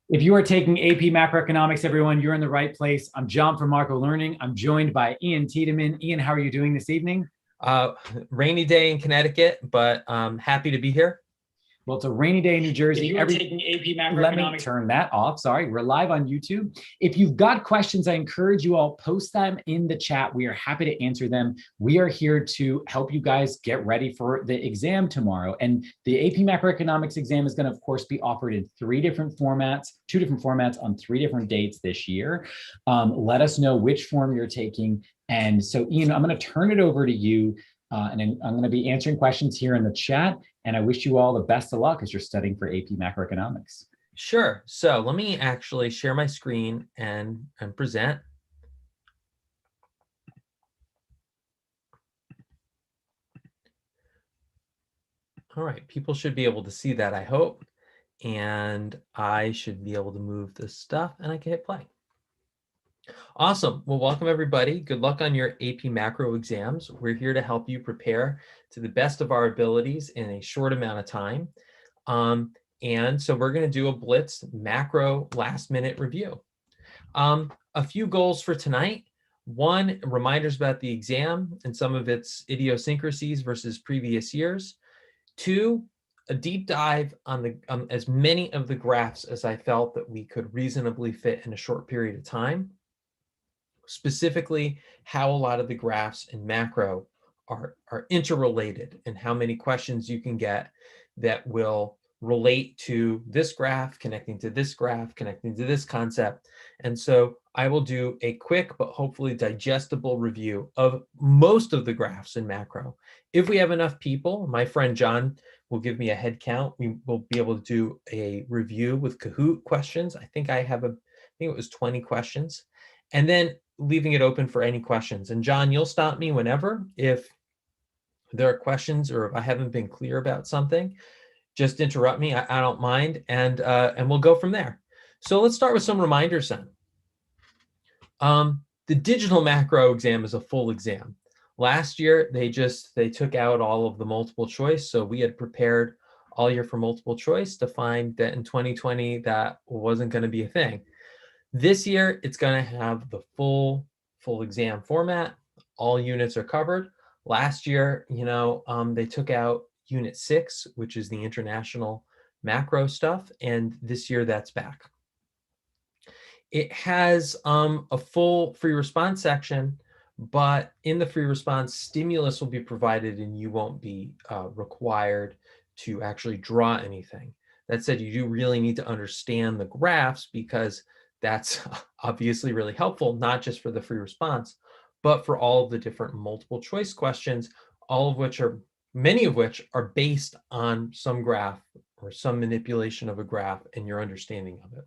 If you are taking AP Macroeconomics, everyone, you're in the right place. I'm John from Marco Learning. I'm joined by Ian Tiedemann. Ian, how are you doing this evening? Uh, Rainy day in Connecticut, but happy to be here. Well, it's a rainy day in New Jersey. If you are taking AP Let me Macroeconomics, turn that off. Sorry, we're live on YouTube. If you've got questions, I encourage you all post them in the chat. We are happy to answer them. We are here to help you guys get ready for the exam tomorrow. And the AP Macroeconomics exam is going to, of course, be offered in two different formats on 3 different dates this year. Let us know which form you're taking. And so, Ian, I'm going to turn it over to you. And I'm going to be answering questions here in the chat. And I wish you all the best of luck as you're studying for AP Macroeconomics. Sure. So let me actually share my screen and present. All right, people should be able to see that, I hope. And I should be able to move this stuff and I can hit play. Awesome. Well, welcome everybody. Good luck on your AP Macro exams. We're here to help you prepare to the best of our abilities in a short amount of time. And so we're going to do a blitz macro last minute review. A few goals for tonight. One, reminders about the exam and some of its idiosyncrasies versus previous years. Two, a deep dive on as many of the graphs as I felt that we could reasonably fit in a short period of time. Specifically, how a lot of the graphs in macro are interrelated and how many questions you can get that will relate to this graph, connecting to this graph, connecting to this concept. And so I will do a quick but hopefully digestible review of most of the graphs in macro. If we have enough people, my friend John will give me a head count. We will be able to do a review with Kahoot questions. I think it was 20 questions. And then leaving it open for any questions. And John, you'll stop me whenever if there are questions or if I haven't been clear about something. Just interrupt me. I don't mind, and we'll go from there. So let's start with some reminders then. The digital macro exam is a full exam. Last year, they took out all of the multiple choice. So we had prepared all year for multiple choice to find that in 2020, that wasn't going to be a thing. This year, it's going to have the full exam format. All units are covered. Last year, they took out Unit 6, which is the international macro stuff, and this year that's back. It has a full free response section, but in the free response, stimulus will be provided and you won't be required to actually draw anything. That said, you do really need to understand the graphs because that's obviously really helpful, not just for the free response, but for all of the different multiple choice questions, many of which are based on some graph or some manipulation of a graph and your understanding of it.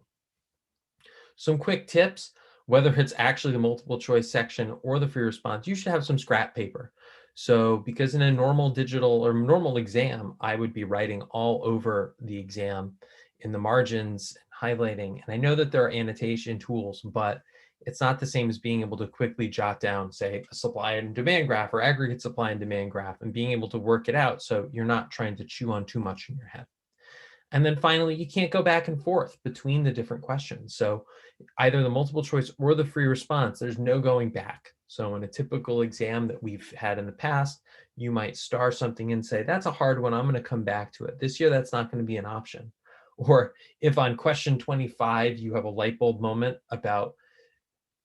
Some quick tips, whether it's actually the multiple choice section or the free response, you should have some scrap paper. So because in a normal digital or normal exam, I would be writing all over the exam in the margins, highlighting. And I know that there are annotation tools, but it's not the same as being able to quickly jot down, say, a supply and demand graph or aggregate supply and demand graph and being able to work it out so you're not trying to chew on too much in your head. And then finally, you can't go back and forth between the different questions. So either the multiple choice or the free response, there's no going back. So in a typical exam that we've had in the past, you might star something and say, that's a hard one, I'm going to come back to it. This year, that's not going to be an option. Or if on question 25, you have a light bulb moment about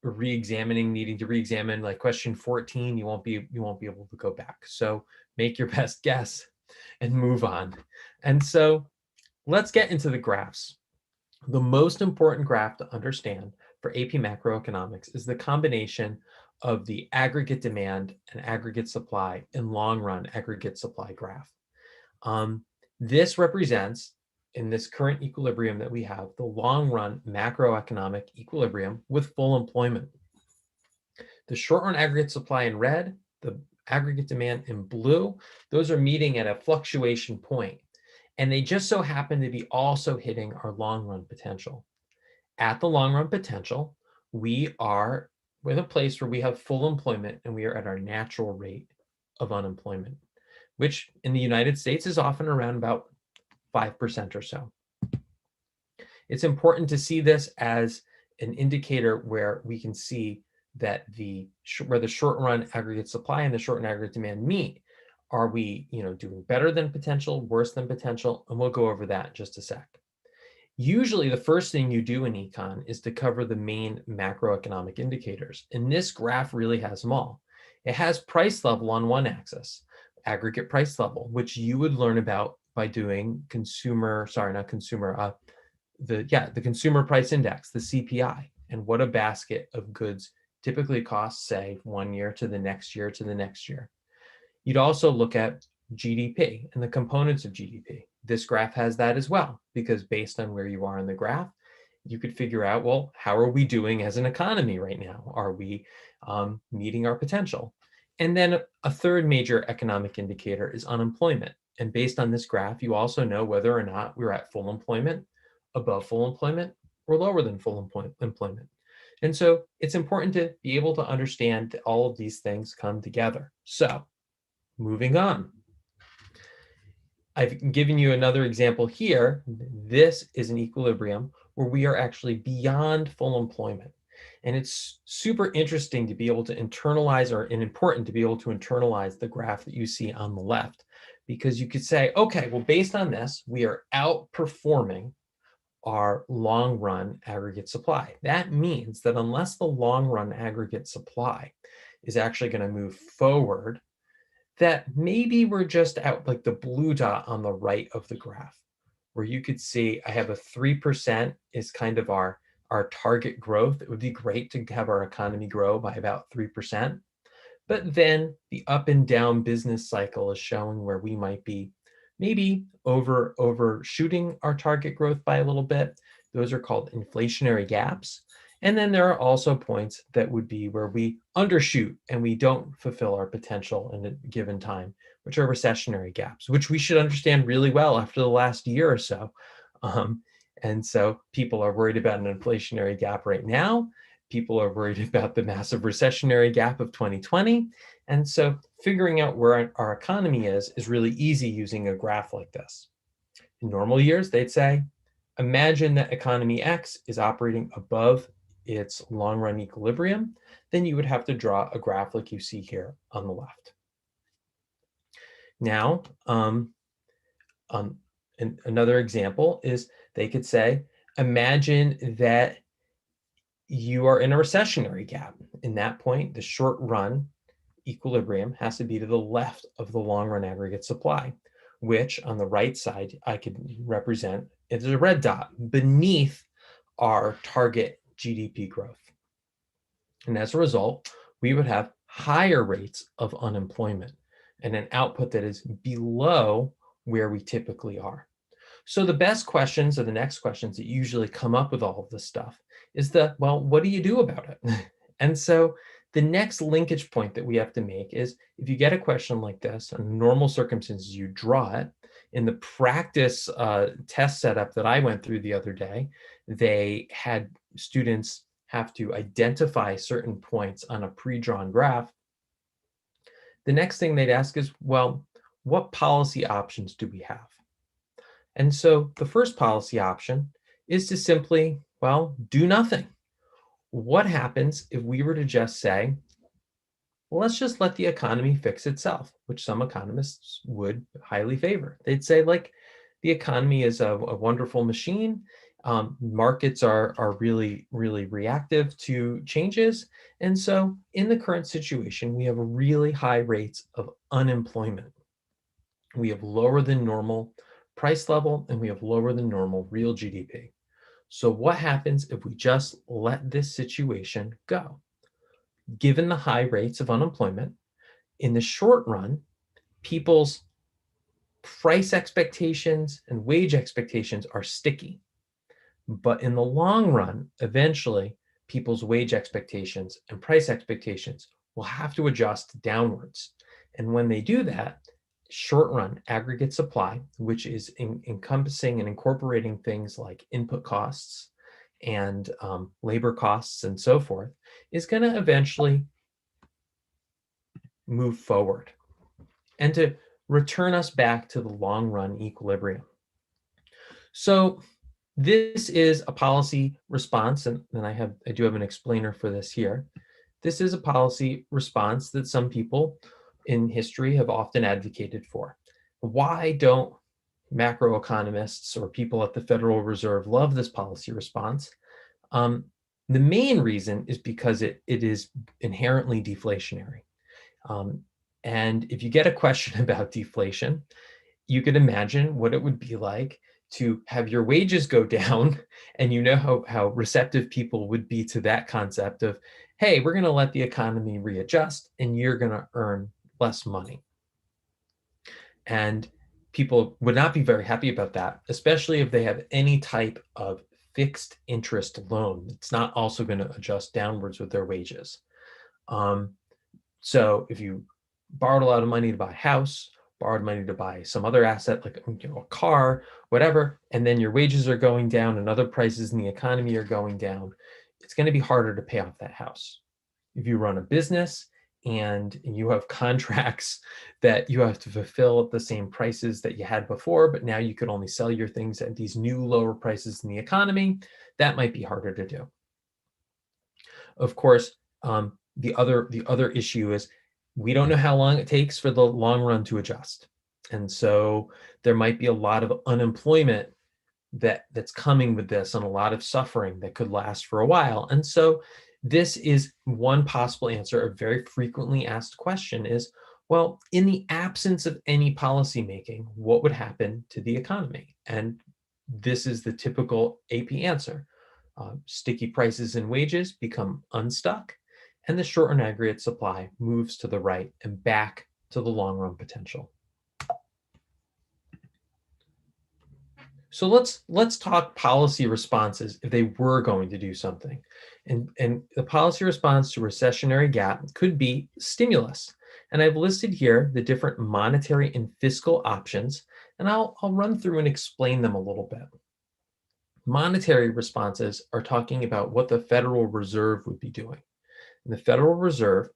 needing to re-examine like question 14, you won't be able to go back. So make your best guess and move on. And so let's get into the graphs. The most important graph to understand for AP Macroeconomics is the combination of the aggregate demand and aggregate supply in long run aggregate supply graph. This represents, in this current equilibrium that we have, the long run macroeconomic equilibrium with full employment. The short run aggregate supply in red, the aggregate demand in blue, those are meeting at a fluctuation point. And they just so happen to be also hitting our long run potential. At the long run potential, we are in a place where we have full employment and we are at our natural rate of unemployment, which in the United States is often around about 5% or so. It's important to see this as an indicator where we can see that where the short run aggregate supply and the short run aggregate demand meet. Are we, doing better than potential, worse than potential? And we'll go over that in just a sec. Usually the first thing you do in econ is to cover the main macroeconomic indicators. And this graph really has them all. It has price level on one axis, aggregate price level, which you would learn about by doing the consumer price index, the CPI, and what a basket of goods typically costs, say, 1 year to the next year to the next year. You'd also look at GDP and the components of GDP. This graph has that as well, because based on where you are in the graph, you could figure out, well, how are we doing as an economy right now? Are we meeting our potential? And then a third major economic indicator is unemployment. And based on this graph, you also know whether or not we're at full employment, above full employment, or lower than full employment. And so it's important to be able to understand that all of these things come together. So moving on. I've given you another example here. This is an equilibrium where we are actually beyond full employment. And it's super interesting to be able to internalize, and important to be able to internalize the graph that you see on the left, because you could say, okay, well, based on this, we are outperforming our long run aggregate supply. That means that unless the long run aggregate supply is actually going to move forward, that maybe we're just out like the blue dot on the right of the graph, where you could see I have a 3% is kind of our target growth. It would be great to have our economy grow by about 3%. But then the up and down business cycle is showing where we might be maybe overshooting our target growth by a little bit. Those are called inflationary gaps. And then there are also points that would be where we undershoot and we don't fulfill our potential in a given time, which are recessionary gaps, which we should understand really well after the last year or so. And so people are worried about an inflationary gap right now. People are worried about the massive recessionary gap of 2020. And so figuring out where our economy is really easy using a graph like this. In normal years, they'd say, imagine that economy X is operating above its long-run equilibrium. Then you would have to draw a graph like you see here on the left. Now, another example is they could say, imagine that you are in a recessionary gap. In that point, the short run equilibrium has to be to the left of the long run aggregate supply, which on the right side, I could represent as a red dot beneath our target GDP growth. And as a result, we would have higher rates of unemployment and an output that is below where we typically are. So the best questions, or the next questions that usually come up with all of this stuff, is well, what do you do about it? And so the next linkage point that we have to make is, if you get a question like this, in normal circumstances, you draw it. In the practice test setup that I went through the other day, they had students have to identify certain points on a pre-drawn graph. The next thing they'd ask is, well, what policy options do we have? And so the first policy option is to simply, well, do nothing. What happens if we were to just say, well, let's just let the economy fix itself, which some economists would highly favor. They'd say, like, the economy is a wonderful machine. Markets are really, really reactive to changes. And so in the current situation, we have really high rates of unemployment. We have lower than normal price level, and we have lower than normal real GDP. So what happens if we just let this situation go? Given the high rates of unemployment, in the short run, people's price expectations and wage expectations are sticky. But in the long run, eventually, people's wage expectations and price expectations will have to adjust downwards. And when they do that, short run aggregate supply, which is encompassing and incorporating things like input costs and labor costs and so forth, is going to eventually move forward and to return us back to the long run equilibrium. So This is a policy response, and I do have an explainer for this here. This is a policy response that some people in history have often advocated for. Why don't macroeconomists or people at the Federal Reserve love this policy response? The main reason is because it is inherently deflationary. And if you get a question about deflation, you could imagine what it would be like to have your wages go down, and you know how receptive people would be to that concept of, hey, we're going to let the economy readjust and you're going to earn less money. And people would not be very happy about that, especially if they have any type of fixed interest loan. It's not also going to adjust downwards with their wages. So if you borrowed a lot of money to buy a house, borrowed money to buy some other asset like a car, whatever, and then your wages are going down and other prices in the economy are going down, it's going to be harder to pay off that house. If you run a business and you have contracts that you have to fulfill at the same prices that you had before, but now you could only sell your things at these new lower prices in the economy, that might be harder to do. Of course, the other issue is we don't know how long it takes for the long run to adjust. And so there might be a lot of unemployment that's coming with this and a lot of suffering that could last for a while. And so this is one possible answer. A very frequently asked question is, well, in the absence of any policy making, what would happen to the economy? And this is the typical AP answer. Sticky prices and wages become unstuck, and the short-run aggregate supply moves to the right and back to the long-run potential. So let's talk policy responses if they were going to do something. And the policy response to recessionary gap could be stimulus. And I've listed here the different monetary and fiscal options, and I'll run through and explain them a little bit. Monetary responses are talking about what the Federal Reserve would be doing. And the Federal Reserve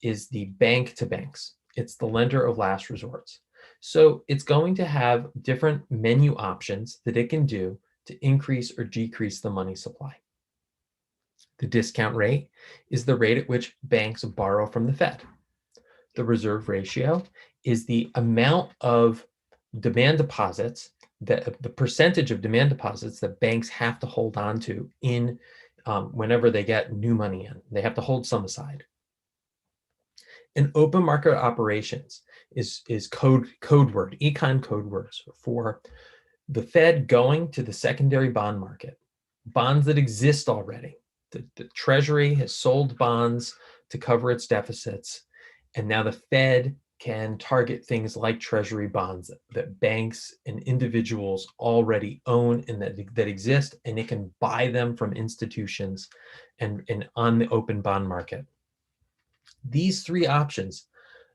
is the bank to banks. It's the lender of last resorts. So it's going to have different menu options that it can do to increase or decrease the money supply. The discount rate is the rate at which banks borrow from the Fed. The reserve ratio is the amount of demand deposits, that the percentage of demand deposits that banks have to hold on to in whenever they get new money in. They have to hold some aside. And open market operations is code word, econ code words for the Fed going to the secondary bond market, bonds that exist already. The Treasury has sold bonds to cover its deficits, and now the Fed can target things like Treasury bonds that banks and individuals already own and that exist, and it can buy them from institutions and on the open bond market. These three options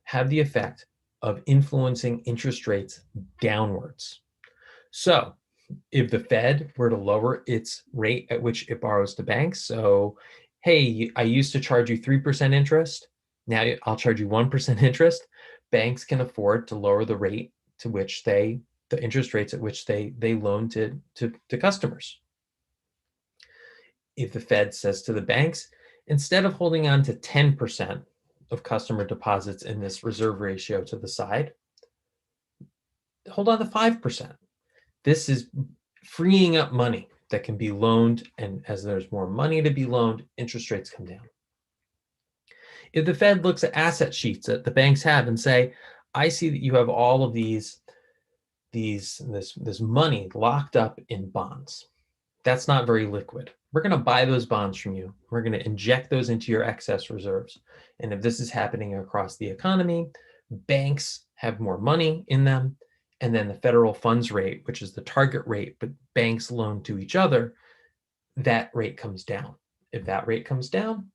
have the effect of influencing interest rates downwards. So if the Fed were to lower its rate at which it borrows to banks, so, hey, I used to charge you 3% interest, now I'll charge you 1% interest, banks can afford to lower the rate to which the interest rates at which they loan to customers. If the Fed says to the banks, instead of holding on to 10% of customer deposits in this reserve ratio to the side, hold on to 5%. This is freeing up money that can be loaned, and as there's more money to be loaned, interest rates come down. If the Fed looks at asset sheets that the banks have and say, I see that you have all of this money locked up in bonds. That's not very liquid. We're going to buy those bonds from you. We're going to inject those into your excess reserves. And if this is happening across the economy, banks have more money in them. And then the federal funds rate, which is the target rate, but banks loan to each other, that rate comes down. If that rate comes down,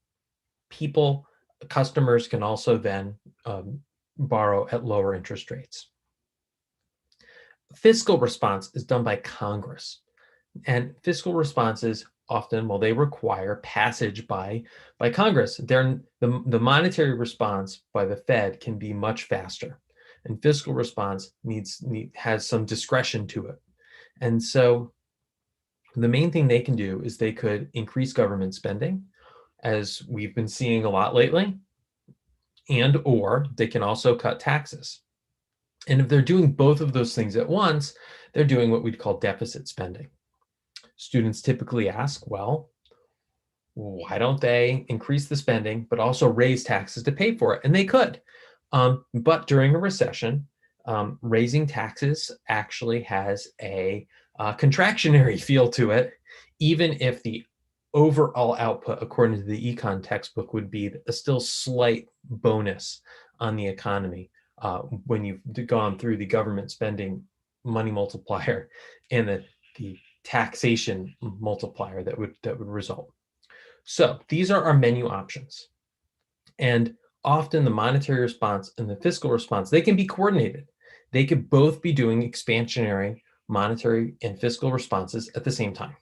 customers can also then borrow at lower interest rates. Fiscal response is done by Congress. And fiscal responses often, well, they require passage by Congress. The monetary response by the Fed can be much faster, and fiscal response has some discretion to it. And so The main thing they can do is they could increase government spending, as we've been seeing a lot lately, and or they can also cut taxes. And if they're doing both of those things at once, they're doing what we'd call deficit spending. Students typically ask, well, why don't they increase the spending, but also raise taxes to pay for it? And they could. But during a recession, raising taxes actually has a contractionary feel to it, even if the overall output, according to the econ textbook, would be a still slight bonus on the economy when you've gone through the government spending money multiplier and the taxation multiplier that would result. So these are our menu options. And often the monetary response and the fiscal response, they can be coordinated. They could both be doing expansionary monetary and fiscal responses at the same time.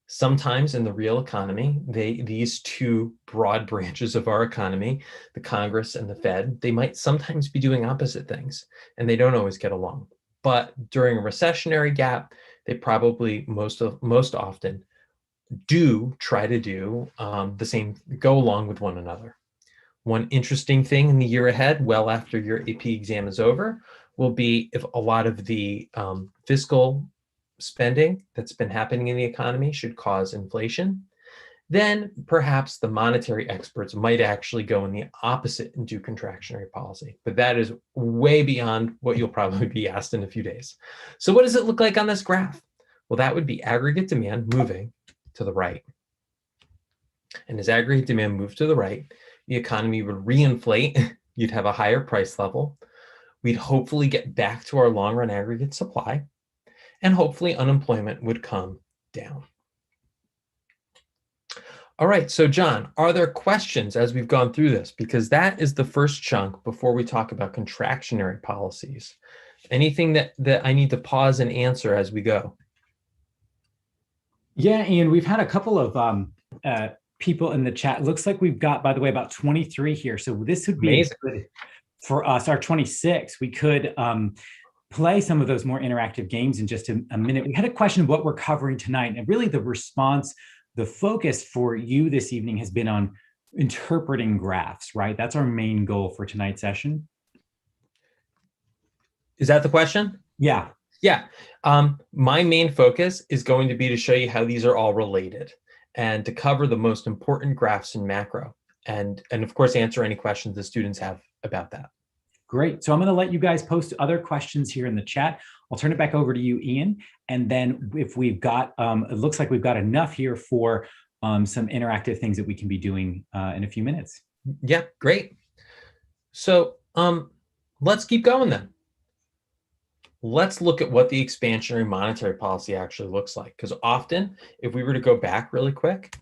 Sometimes in the real economy, these two broad branches of our economy, the Congress and the Fed, they might sometimes be doing opposite things, and they don't always get along. But during a recessionary gap, they probably most often do try to do the same, go along with one another. One interesting thing in the year ahead, well after your AP exam is over, will be if a lot of the fiscal spending that's been happening in the economy should cause inflation, then perhaps the monetary experts might actually go in the opposite and do contractionary policy. But that is way beyond what you'll probably be asked in a few days. So what does it look like on this graph? Well, that would be aggregate demand moving to the right. And as aggregate demand moved to the right, the economy would reinflate. You'd have a higher price level. We'd hopefully get back to our long-run aggregate supply, and hopefully unemployment would come down. All right, so John, are there questions as we've gone through this? Because that is the first chunk before we talk about contractionary policies. Anything that I need to pause and answer as we go? Yeah, Ian, we've had a couple of people in the chat. It looks like we've got, by the way, about 23 here. So this would be good for us, our 26. We could play some of those more interactive games in just a minute. We had a question of what we're covering tonight, and really the response, the focus for you this evening has been on interpreting graphs, right? That's our main goal for tonight's session. Is that the question? Yeah. Yeah. My main focus is going to be to show you how these are all related and to cover the most important graphs in macro, and of course answer any questions the students have about that. Great. So I'm going to let you guys post other questions here in the chat. I'll turn it back over to you, Ian. And then if we've got, it looks like we've got enough here for some interactive things that we can be doing in a few minutes. Yeah, great. So let's keep going then. Let's look at what the expansionary monetary policy actually looks like. Because often, if we were to go back really quick,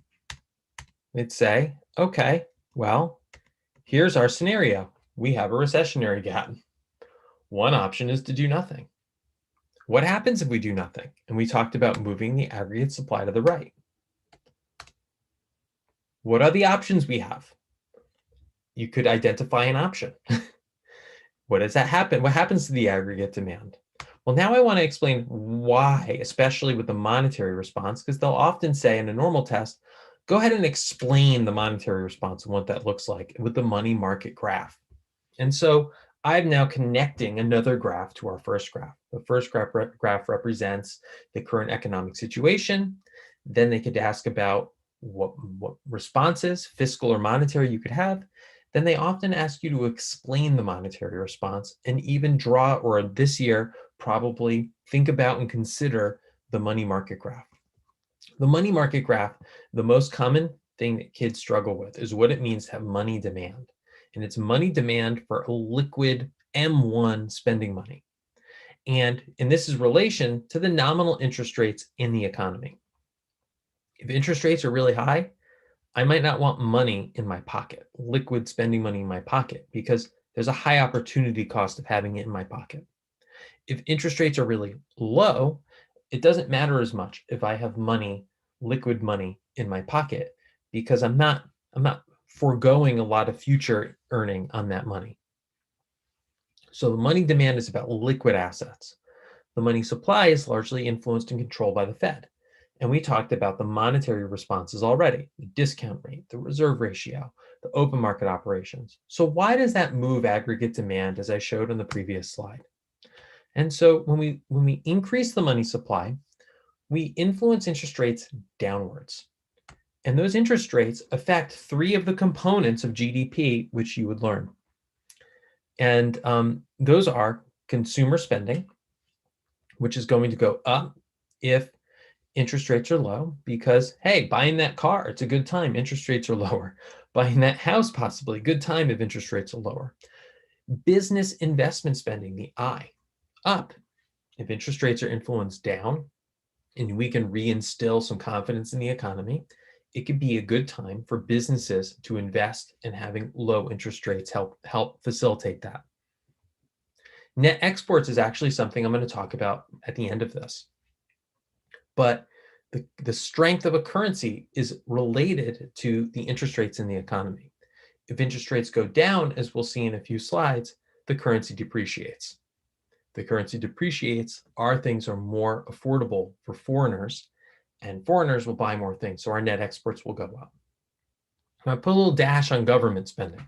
we'd say, okay, well, here's our scenario. We have a recessionary gap. One option is to do nothing. What happens if we do nothing? And we talked about moving the aggregate supply to the right. What are the options we have? You could identify an option. What does that happen? What happens to the aggregate demand? Well, now I want to explain why, especially with the monetary response, because they'll often say in a normal test, go ahead and explain the monetary response and what that looks like with the money market graph. And so I'm now connecting another graph to our first graph. The first graph represents the current economic situation. Then they could ask about what responses, fiscal or monetary, you could have. Then they often ask you to explain the monetary response and even draw, or this year, probably think about and consider the money market graph. The money market graph, the most common thing that kids struggle with is what it means to have money demand. And it's money demand for liquid M1 spending money. And this is relation to the nominal interest rates in the economy. If interest rates are really high, I might not want money in my pocket, liquid spending money in my pocket, because there's a high opportunity cost of having it in my pocket. If interest rates are really low, it doesn't matter as much if I have money, liquid money in my pocket, because I'm not foregoing a lot of future earning on that money. So the money demand is about liquid assets. The money supply is largely influenced and controlled by the Fed. And we talked about the monetary responses already, the discount rate, the reserve ratio, the open market operations. So why does that move aggregate demand, as I showed on the previous slide? And so when we increase the money supply, we influence interest rates downwards. And those interest rates affect three of the components of GDP, which you would learn. And those are consumer spending, which is going to go up if interest rates are low, because, hey, buying that car, it's a good time, interest rates are lower. Buying that house, possibly, good time if interest rates are lower. Business investment spending, the I, up. If interest rates are influenced down and we can reinstill some confidence in the economy, it could be a good time for businesses to invest, and having low interest rates help facilitate that. Net exports is actually something I'm going to talk about at the end of this. But the strength of a currency is related to the interest rates in the economy. If interest rates go down, as we'll see in a few slides, the currency depreciates. The currency depreciates, our things are more affordable for foreigners, and foreigners will buy more things, so our net exports will go up. I put a little dash on government spending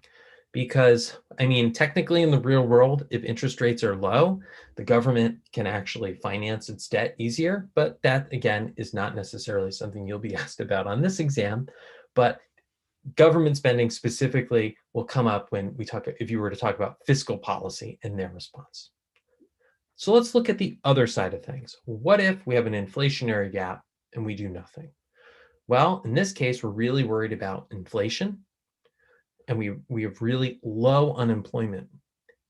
because, I mean, technically in the real world, if interest rates are low, the government can actually finance its debt easier, but that, again, is not necessarily something you'll be asked about on this exam. But government spending specifically will come up when we talk, if you were to talk about fiscal policy and their response. So let's look at the other side of things. What if we have an inflationary gap and we do nothing? Well, in this case, we're really worried about inflation, and we have really low unemployment.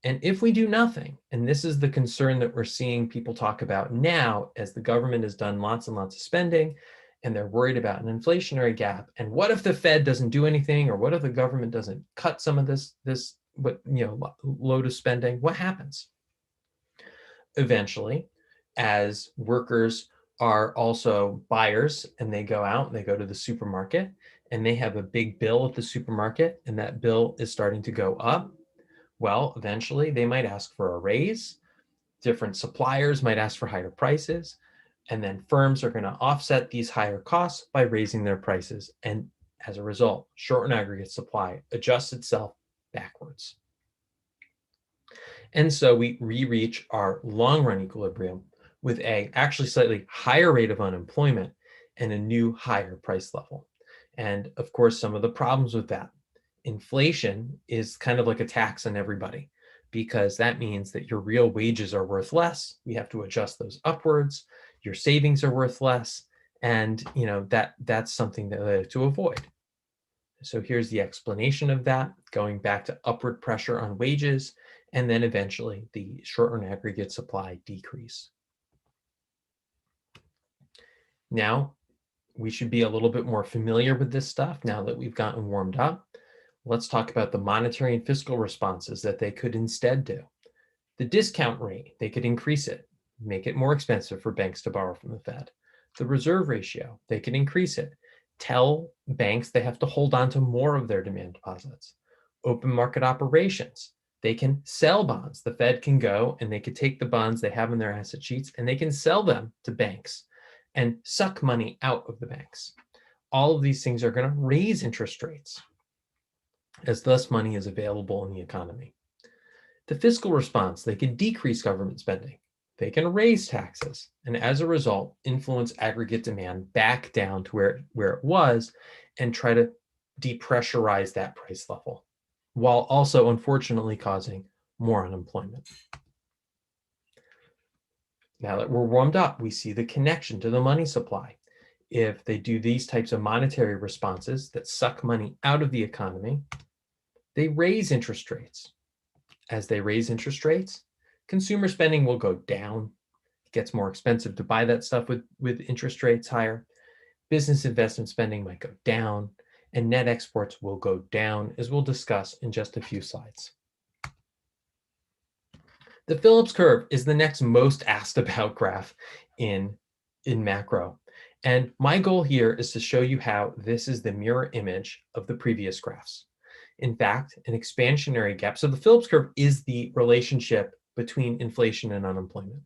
And if we do nothing, and this is the concern that we're seeing people talk about now, as the government has done lots and lots of spending, and they're worried about an inflationary gap. And what if the Fed doesn't do anything, or what if the government doesn't cut some of this load of spending? What happens? Eventually, as workers are also buyers and they go out and they go to the supermarket and they have a big bill at the supermarket, and that bill is starting to go up, well, eventually they might ask for a raise. Different suppliers might ask for higher prices, and then firms are going to offset these higher costs by raising their prices. And as a result, short and aggregate supply adjusts itself backwards. And so we re-reach our long-run equilibrium with a actually slightly higher rate of unemployment and a new higher price level. And of course, some of the problems with that. Inflation is kind of like a tax on everybody, because that means that your real wages are worth less. We have to adjust those upwards. Your savings are worth less. And that's something that they have to avoid. So here's the explanation of that, going back to upward pressure on wages, and then eventually the short and aggregate supply decrease. Now, we should be a little bit more familiar with this stuff now that we've gotten warmed up. Let's talk about the monetary and fiscal responses that they could instead do. The discount rate, they could increase it, make it more expensive for banks to borrow from the Fed. The reserve ratio, they could increase it, tell banks they have to hold on to more of their demand deposits. Open market operations, they can sell bonds. The Fed can go and they could take the bonds they have in their asset sheets and they can sell them to banks and suck money out of the banks. All of these things are going to raise interest rates, as less money is available in the economy. The fiscal response, they can decrease government spending. They can raise taxes, and as a result, influence aggregate demand back down to where it was and try to depressurize that price level, while also unfortunately causing more unemployment. Now that we're warmed up, we see the connection to the money supply. If they do these types of monetary responses that suck money out of the economy, they raise interest rates. As they raise interest rates, consumer spending will go down. It gets more expensive to buy that stuff with interest rates higher. Business investment spending might go down, and net exports will go down, as we'll discuss in just a few slides. The Phillips curve is the next most asked about graph in macro. And my goal here is to show you how this is the mirror image of the previous graphs. In fact, an expansionary gap. So the Phillips curve is the relationship between inflation and unemployment.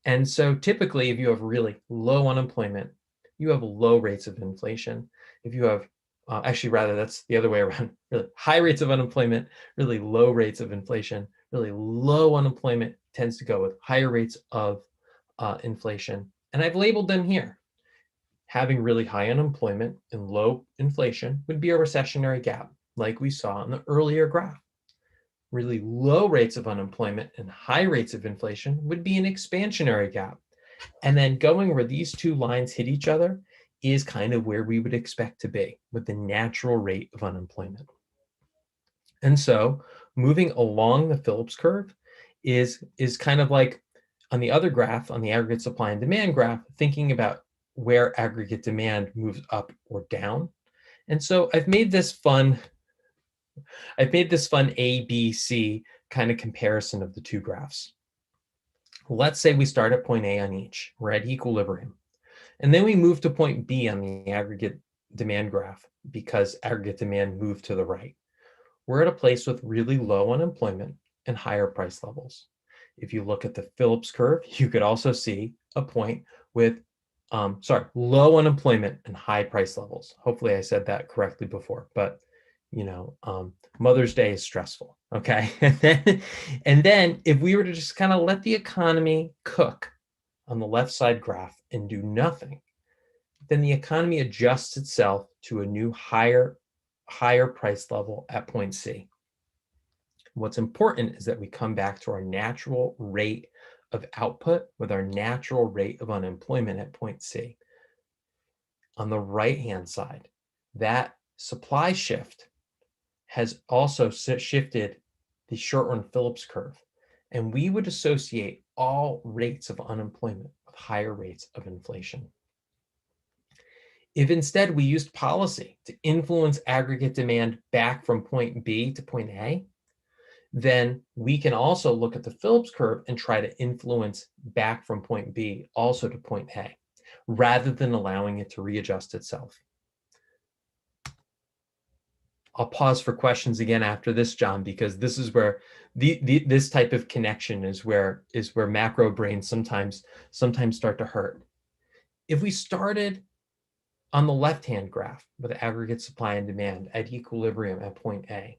And so typically, if you have really low unemployment, you have low rates of inflation. If you have, actually rather that's the other way around, really high rates of unemployment, really low rates of inflation, really low unemployment tends to go with higher rates of inflation. And I've labeled them here. Having really high unemployment and low inflation would be a recessionary gap, like we saw in the earlier graph. Really low rates of unemployment and high rates of inflation would be an expansionary gap. And then going where these two lines hit each other is kind of where we would expect to be with the natural rate of unemployment. And so moving along the Phillips curve is kind of like on the other graph, on the aggregate supply and demand graph, thinking about where aggregate demand moves up or down. And so I've made this fun ABC kind of comparison of the two graphs. Let's say we start at point A on each. We're at equilibrium. And then we move to point B on the aggregate demand graph because aggregate demand moved to the right. We're at a place with really low unemployment and higher price levels. If you look at the Phillips curve, you could also see a point with low unemployment and high price levels. Hopefully I said that correctly before, but Mother's Day is stressful, okay? and then if we were to just kind of let the economy cook on the left side graph and do nothing, then the economy adjusts itself to a new higher price level at point C. What's important is that we come back to our natural rate of output with our natural rate of unemployment at point C. On the right-hand side, that supply shift has also shifted the short-run Phillips curve, and we would associate all rates of unemployment with higher rates of inflation. If instead we used policy to influence aggregate demand back from point B to point A, then we can also look at the Phillips curve and try to influence back from point B also to point A, rather than allowing it to readjust itself. I'll pause for questions again after this, John, because this is where this type of connection is where macro brains sometimes start to hurt. If we started on the left-hand graph with aggregate supply and demand at equilibrium at point A,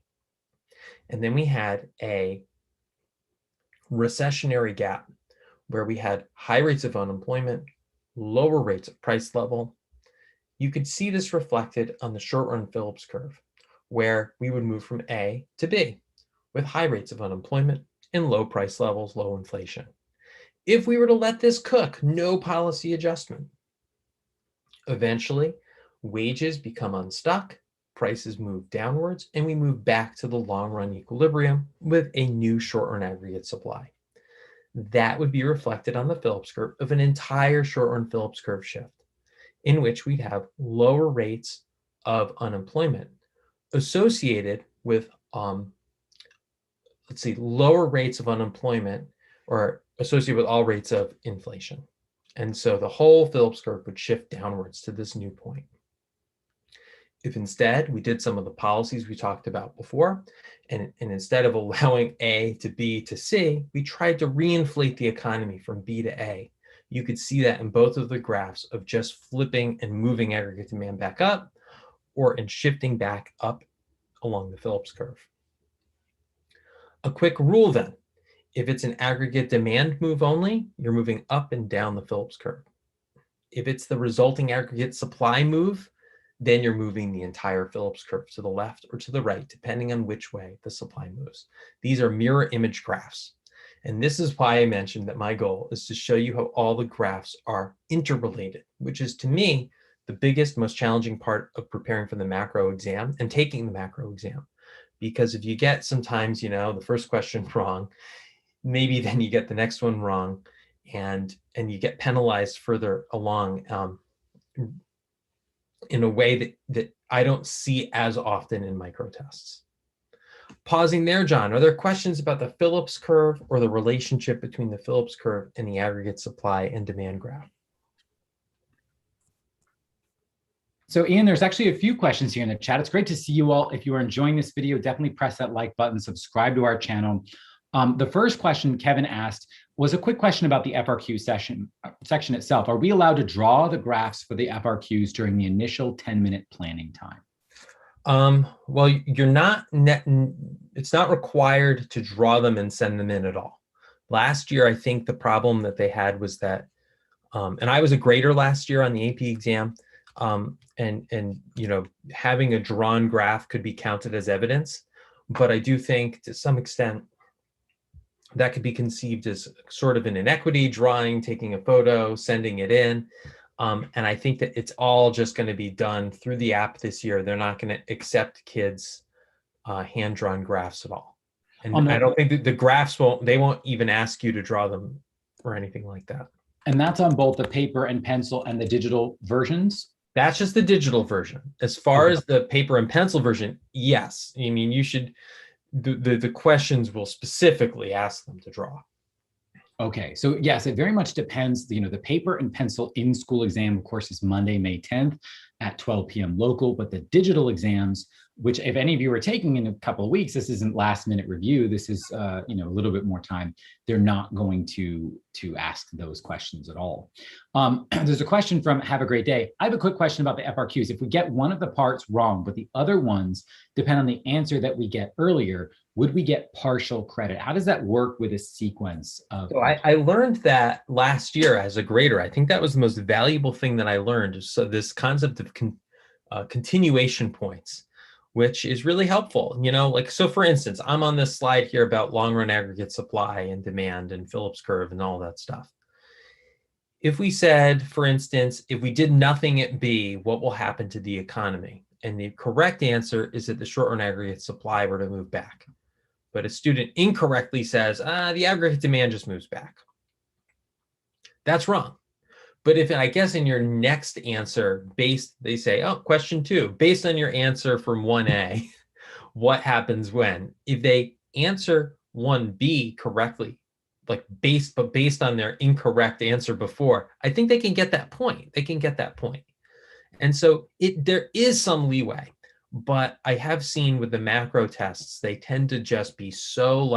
and then we had a recessionary gap where we had high rates of unemployment, lower rates of price level, you could see this reflected on the short-run Phillips curve, where we would move from A to B with high rates of unemployment and low price levels, low inflation. If we were to let this cook, no policy adjustment, eventually wages become unstuck, prices move downwards, and we move back to the long-run equilibrium with a new short-run aggregate supply. That would be reflected on the Phillips curve of an entire short-run Phillips curve shift, in which we'd have lower rates of unemployment associated with, lower rates of unemployment or associated with all rates of inflation. And so the whole Phillips curve would shift downwards to this new point. If instead we did some of the policies we talked about before, and instead of allowing A to B to C, we tried to reinflate the economy from B to A. You could see that in both of the graphs of just flipping and moving aggregate demand back up, or in shifting back up along the Phillips curve. A quick rule then, if it's an aggregate demand move only, you're moving up and down the Phillips curve. If it's the resulting aggregate supply move, then you're moving the entire Phillips curve to the left or to the right, depending on which way the supply moves. These are mirror image graphs. And this is why I mentioned that my goal is to show you how all the graphs are interrelated, which is, to me, the biggest, most challenging part of preparing for the macro exam and taking the macro exam. Because if you get sometimes, the first question wrong, maybe then you get the next one wrong, and you get penalized further along in a way that I don't see as often in micro tests. Pausing there, John, are there questions about the Phillips curve or the relationship between the Phillips curve and the aggregate supply and demand graph? So Ian, there's actually a few questions here in the chat. It's great to see you all. If you are enjoying this video, definitely press that like button, subscribe to our channel. The first question Kevin asked was a quick question about the FRQ section itself. Are we allowed to draw the graphs for the FRQs during the initial 10-minute planning time? Well, it's not required to draw them and send them in at all. Last year, I think the problem that they had was that, and I was a grader last year on the AP exam, and having a drawn graph could be counted as evidence, but I do think to some extent that could be conceived as sort of an inequity, drawing, taking a photo, sending it in. And I think that it's all just going to be done through the app this year. They're not going to accept kids' hand-drawn graphs at all. And I don't think that the graphs won't even ask you to draw them or anything like that. And that's on both the paper and pencil and the digital versions? That's just the digital version. As far as the paper and pencil version, yes. I mean, you should, the questions will specifically ask them to draw. Okay, so yes, it very much depends. The paper and pencil in-school exam, of course, is Monday, May 10th at 12 p.m. local, but the digital exams, which if any of you are taking in a couple of weeks, this isn't last minute review, this is a little bit more time. They're not going to ask those questions at all. There's a question from Have a Great Day. I have a quick question about the FRQs. If we get one of the parts wrong, but the other ones depend on the answer that we get earlier, would we get partial credit? How does that work with a sequence of? So I learned that last year as a grader. I think that was the most valuable thing that I learned. So this concept of continuation points, which is really helpful. So for instance, I'm on this slide here about long run aggregate supply and demand and Phillips curve and all that stuff. If we said, for instance, if we did nothing at B, what will happen to the economy? And the correct answer is that the short run aggregate supply were to move back. But a student incorrectly says, the aggregate demand just moves back. That's wrong. But if I guess in your next answer, they say, question 2, based on your answer from 1A, what happens when? If they answer 1B correctly, based on their incorrect answer before, I think they can get that point. And so there is some leeway. But I have seen with the macro tests, they tend to just be so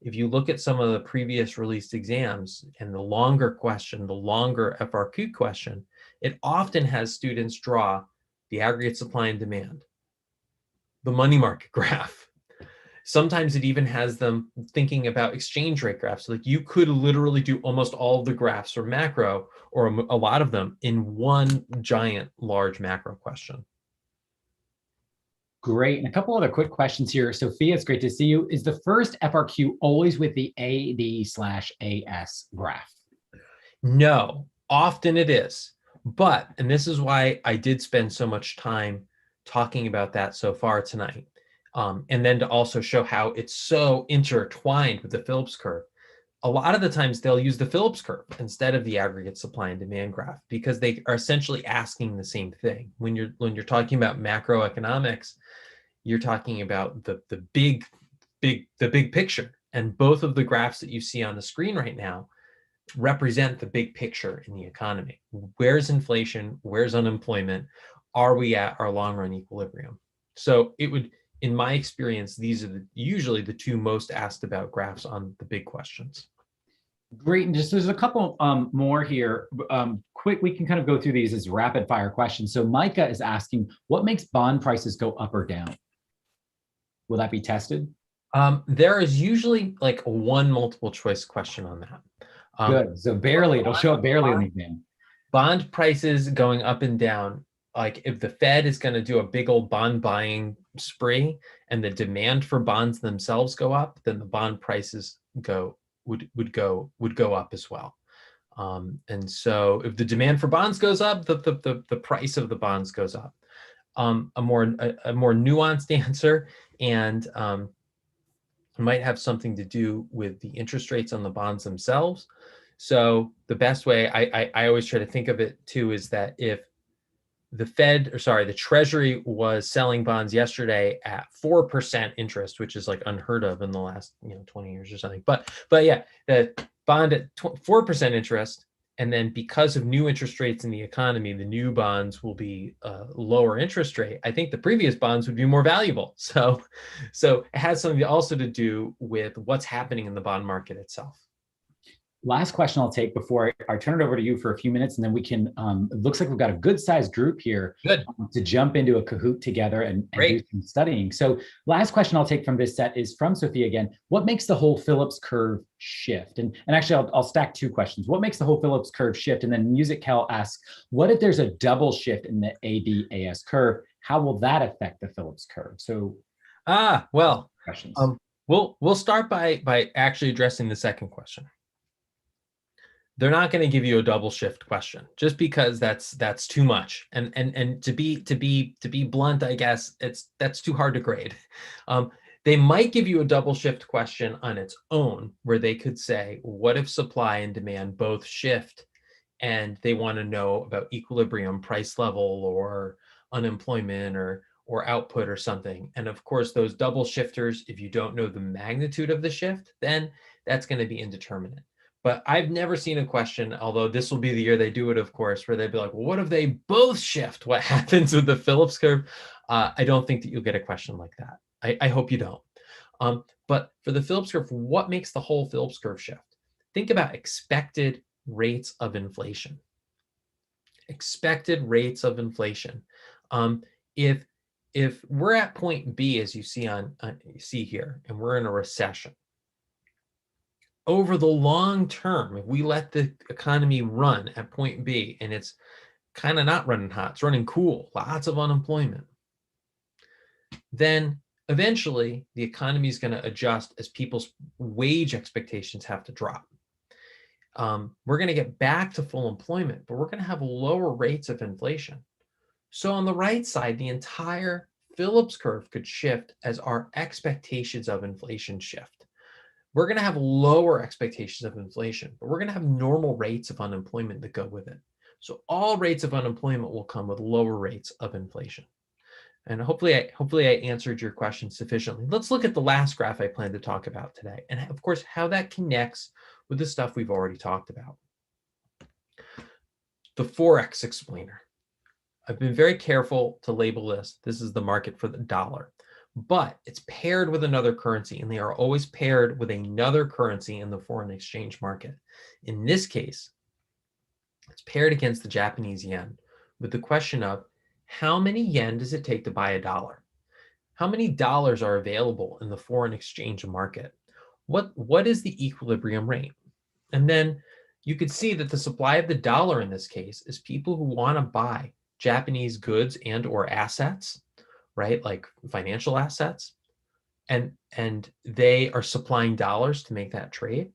if you look at some of the previous released exams and the longer question, the longer FRQ question, it often has students draw the aggregate supply and demand, the money market graph. Sometimes it even has them thinking about exchange rate graphs. You could literally do almost all of the graphs for macro or a lot of them in one giant, large macro question. Great. And a couple other quick questions here. Sophia, it's great to see you. Is the first FRQ always with the AD/AS graph? No, often it is. But, and this is why I did spend so much time talking about that so far tonight. And then to also show how it's so intertwined with the Phillips curve. A lot of the times they'll use the Phillips curve instead of the aggregate supply and demand graph because they are essentially asking the same thing. When you're talking about macroeconomics, you're talking about the big picture, and both of the graphs that you see on the screen right now represent the big picture in the economy. Where's inflation? Where's unemployment? Are we at our long run equilibrium? So it would, in my experience, these are usually the two most asked about graphs on the big questions. Great. And just there's a couple more here. Quick, we can kind of go through these as rapid fire questions. So Micah is asking, what makes bond prices go up or down? Will that be tested? There is usually one multiple choice question on that. Good. So barely, it'll show up barely on the exam. Bond prices going up and down. If the Fed is going to do a big old bond buying spree and the demand for bonds themselves go up, then the bond prices would go up as well. And so if the demand for bonds goes up, the price of the bonds goes up. A more nuanced answer and might have something to do with the interest rates on the bonds themselves. So the best way I always try to think of it too is that if the Treasury was selling bonds yesterday at 4% interest, which is unheard of in the last 20 years or something. But yeah, the bond at 4% interest, And then because of new interest rates in the economy, the new bonds will be lower interest rate. I think the previous bonds would be more valuable. So it has something also to do with what's happening in the bond market itself. Last question I'll take before I turn it over to you for a few minutes, and then we can, it looks like we've got a good sized group here Good. To jump into a Kahoot together and do some studying. So last question I'll take from this set is from Sophia again. What makes the whole Phillips curve shift? And actually, I'll stack two questions. What makes the whole Phillips curve shift? And then Music Cal asks, what if there's a double shift in the ABAS curve? How will that affect the Phillips curve? So well, questions. We'll start by actually addressing the second question. They're not going to give you a double shift question just because that's too much. And to be blunt, I guess that's too hard to grade. They might give you a double shift question on its own, where they could say, what if supply and demand both shift, and they want to know about equilibrium, price level, or unemployment, or output or something. And of course, those double shifters, if you don't know the magnitude of the shift, then that's going to be indeterminate. But I've never seen a question, although this will be the year they do it, of course, where they'd be like, well, what if they both shift? What happens with the Phillips curve? I don't think that you'll get a question like that. I hope you don't. But for the Phillips curve, what makes the whole Phillips curve shift? Think about expected rates of inflation. Expected rates of inflation. If we're at point B, as you see here, and we're in a recession, over the long term, if we let the economy run at point B, and it's kind of not running hot, it's running cool, lots of unemployment, then eventually the economy is going to adjust as people's wage expectations have to drop. We're going to get back to full employment, but we're going to have lower rates of inflation. So on the right side, the entire Phillips curve could shift as our expectations of inflation shift. We're going to have lower expectations of inflation, but we're going to have normal rates of unemployment that go with it. So all rates of unemployment will come with lower rates of inflation. And hopefully I answered your question sufficiently. Let's look at the last graph I plan to talk about today, and of course, how that connects with the stuff we've already talked about. The Forex explainer. I've been very careful to label this. This is the market for the dollar. But it's paired with another currency, and they are always paired with another currency in the foreign exchange market. In this case, it's paired against the Japanese yen with the question of how many yen does it take to buy a dollar? How many dollars are available in the foreign exchange market? What is the equilibrium rate? And then you could see that the supply of the dollar in this case is people who want to buy Japanese goods and or assets, right? Like financial assets, and they are supplying dollars to make that trade.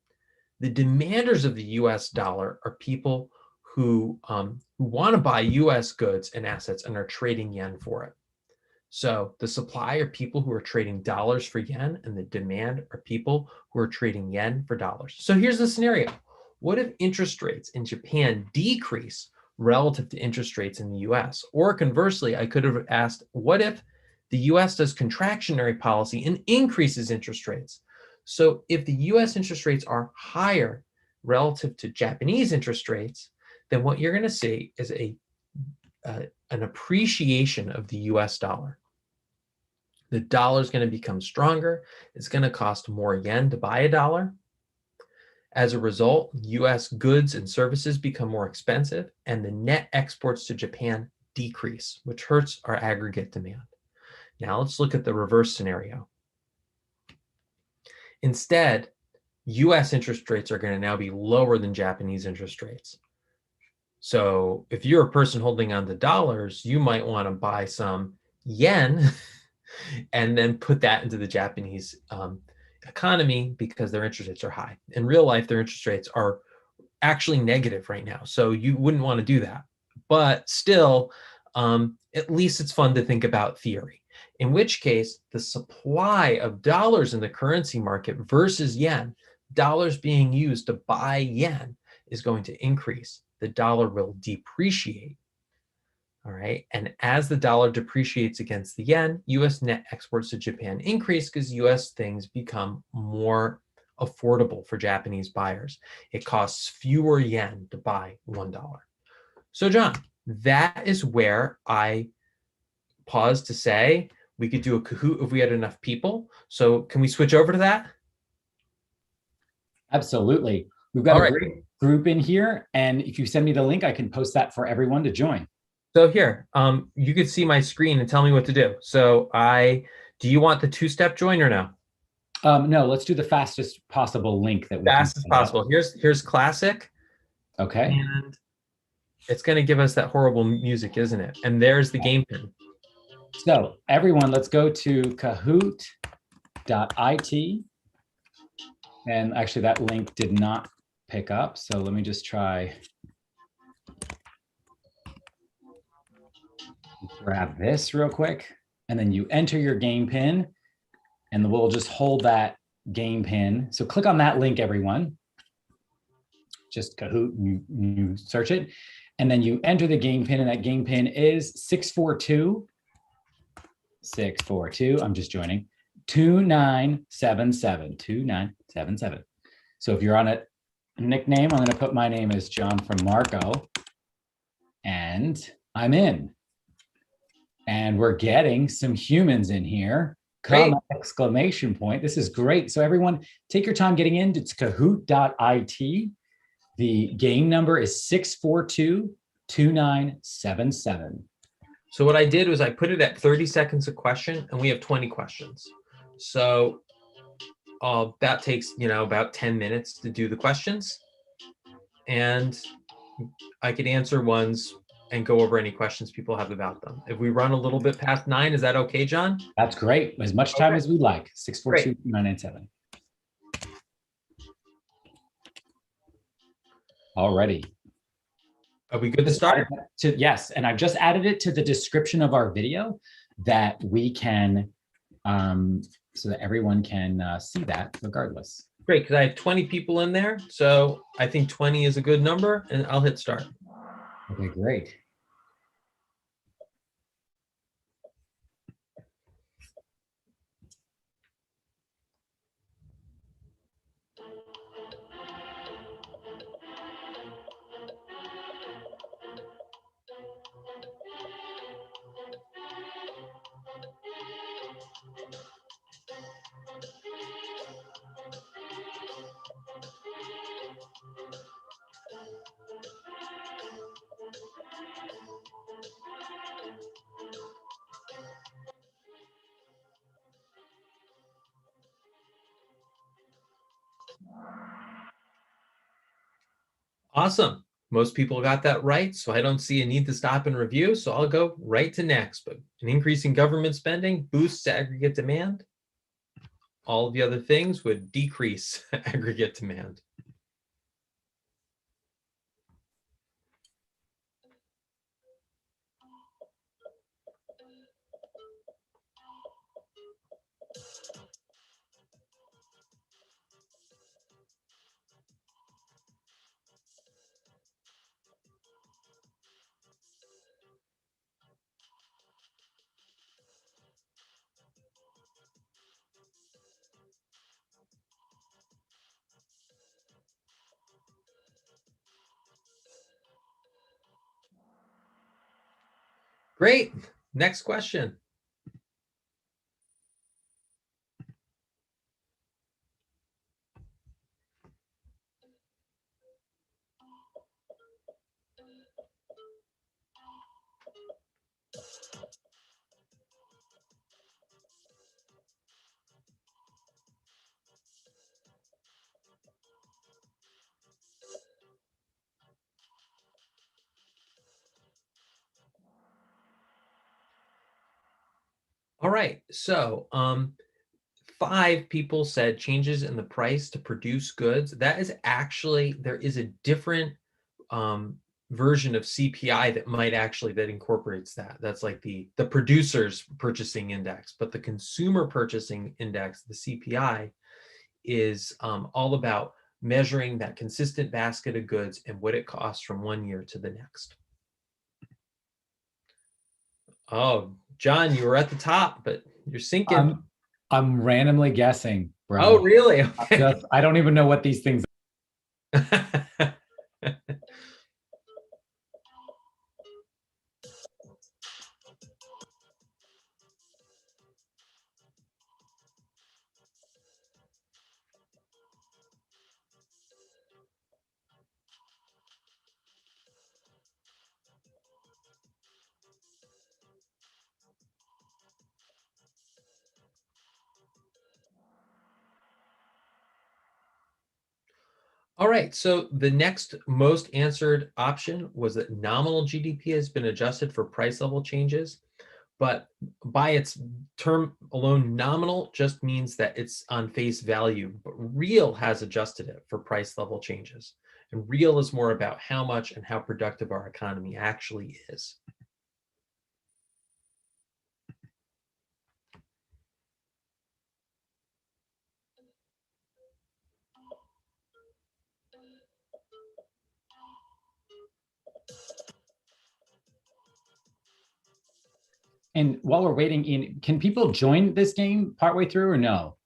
The demanders of the US dollar are people who want to buy US goods and assets and are trading yen for it. So the supply are people who are trading dollars for yen, and the demand are people who are trading yen for dollars. So here's the scenario. What if interest rates in Japan decrease relative to interest rates in the US? Or conversely, I could have asked, what if the US does contractionary policy and increases interest rates? So if the US interest rates are higher relative to Japanese interest rates, then what you're going to see is an appreciation of the US dollar. The dollar is going to become stronger. It's going to cost more yen to buy a dollar. As a result, US goods and services become more expensive, and the net exports to Japan decrease, which hurts our aggregate demand. Now let's look at the reverse scenario. Instead, US interest rates are going to now be lower than Japanese interest rates. So if you're a person holding on to dollars, you might want to buy some yen and then put that into the Japanese economy because their interest rates are high. In real life, their interest rates are actually negative right now. So you wouldn't want to do that. But still, at least it's fun to think about theory. In which case, the supply of dollars in the currency market versus yen, dollars being used to buy yen, is going to increase. The dollar will depreciate. All right. And as the dollar depreciates against the yen, US net exports to Japan increase because US things become more affordable for Japanese buyers. It costs fewer yen to buy $1. So John, that is where I pause to say we could do a Kahoot if we had enough people. So can we switch over to that? Absolutely. We've got All a right. great group in here. And if you send me the link, I can post that for everyone to join. So here, you could see my screen and tell me what to do. So do you want the two-step join or no? No, let's do the fastest possible link that we can. Fast as possible. Here's classic. Okay. And it's going to give us that horrible music, isn't it? And there's the game pin. So everyone, let's go to Kahoot.it. And actually that link did not pick up. So let me just try. Grab this real quick. And then you enter your game pin and we'll just hold that game pin. So click on that link, everyone. Just Kahoot, you search it. And then you enter the game pin, and that game pin is 642. I'm just joining. 2977. 2977. So if you're on a nickname, I'm going to put my name as John from Marco. And I'm in. And we're getting some humans in here. Comma, exclamation point. This is great. So everyone, take your time getting in. It's Kahoot.it. The game number is 642-2977. So what I did was I put it at 30 seconds a question, and we have 20 questions. So that takes, about 10 minutes to do the questions. And I could answer ones and go over any questions people have about them. If we run a little bit past 9, is that okay, John? That's great. As much time as we like. 642-2997. Alrighty. Are we good to start? Yes, and I've just added it to the description of our video that we can, so that everyone can see that regardless. Great, because I have 20 people in there, so I think 20 is a good number, and I'll hit start. Okay, great. Awesome. Most people got that right, so I don't see a need to stop and review, so I'll go right to next. But an increase in government spending boosts aggregate demand. All of the other things would decrease aggregate demand. Great. Next question. All right, so 5 people said changes in the price to produce goods. That is actually, there is a different version of CPI that incorporates that. That's like the producer's purchasing index, but the consumer purchasing index, the CPI, is all about measuring that consistent basket of goods and what it costs from one year to the next. Oh, John, you were at the top, but you're sinking. I'm randomly guessing bro. Oh, really? Okay. I don't even know what these things. All right, so the next most answered option was that nominal GDP has been adjusted for price level changes, but by its term alone, nominal just means that it's on face value, but real has adjusted it for price level changes. And real is more about how much and how productive our economy actually is. And while we're waiting, Ian, can people join this game partway through or no?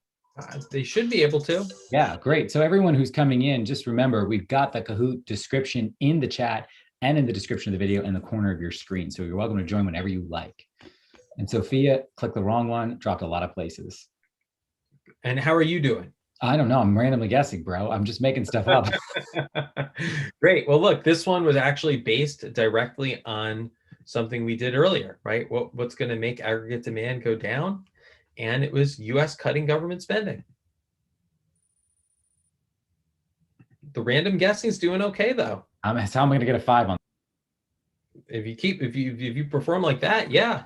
They should be able to. Yeah, great. So everyone who's coming in, just remember we've got the Kahoot description in the chat and in the description of the video in the corner of your screen. So you're welcome to join whenever you like. And Sophia, click the wrong one, dropped a lot of places. And how are you doing? I don't know. I'm randomly guessing, bro. I'm just making stuff up. Great. Well, look, this one was actually based directly on something we did earlier, right? What's going to make aggregate demand go down? And it was US cutting government spending. The random guessing is doing okay, though. That's how I'm going to get a 5 on. If you perform like that, yeah.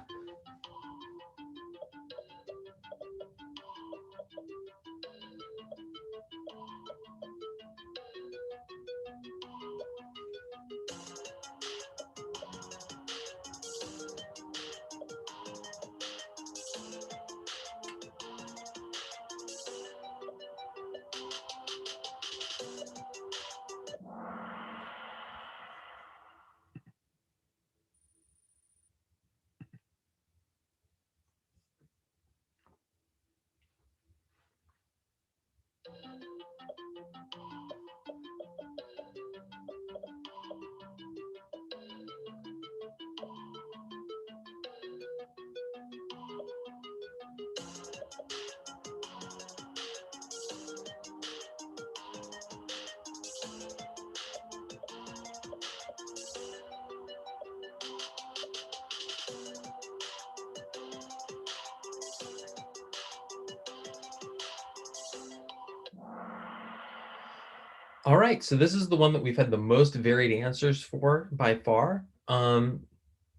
All right, so this is the one that we've had the most varied answers for by far.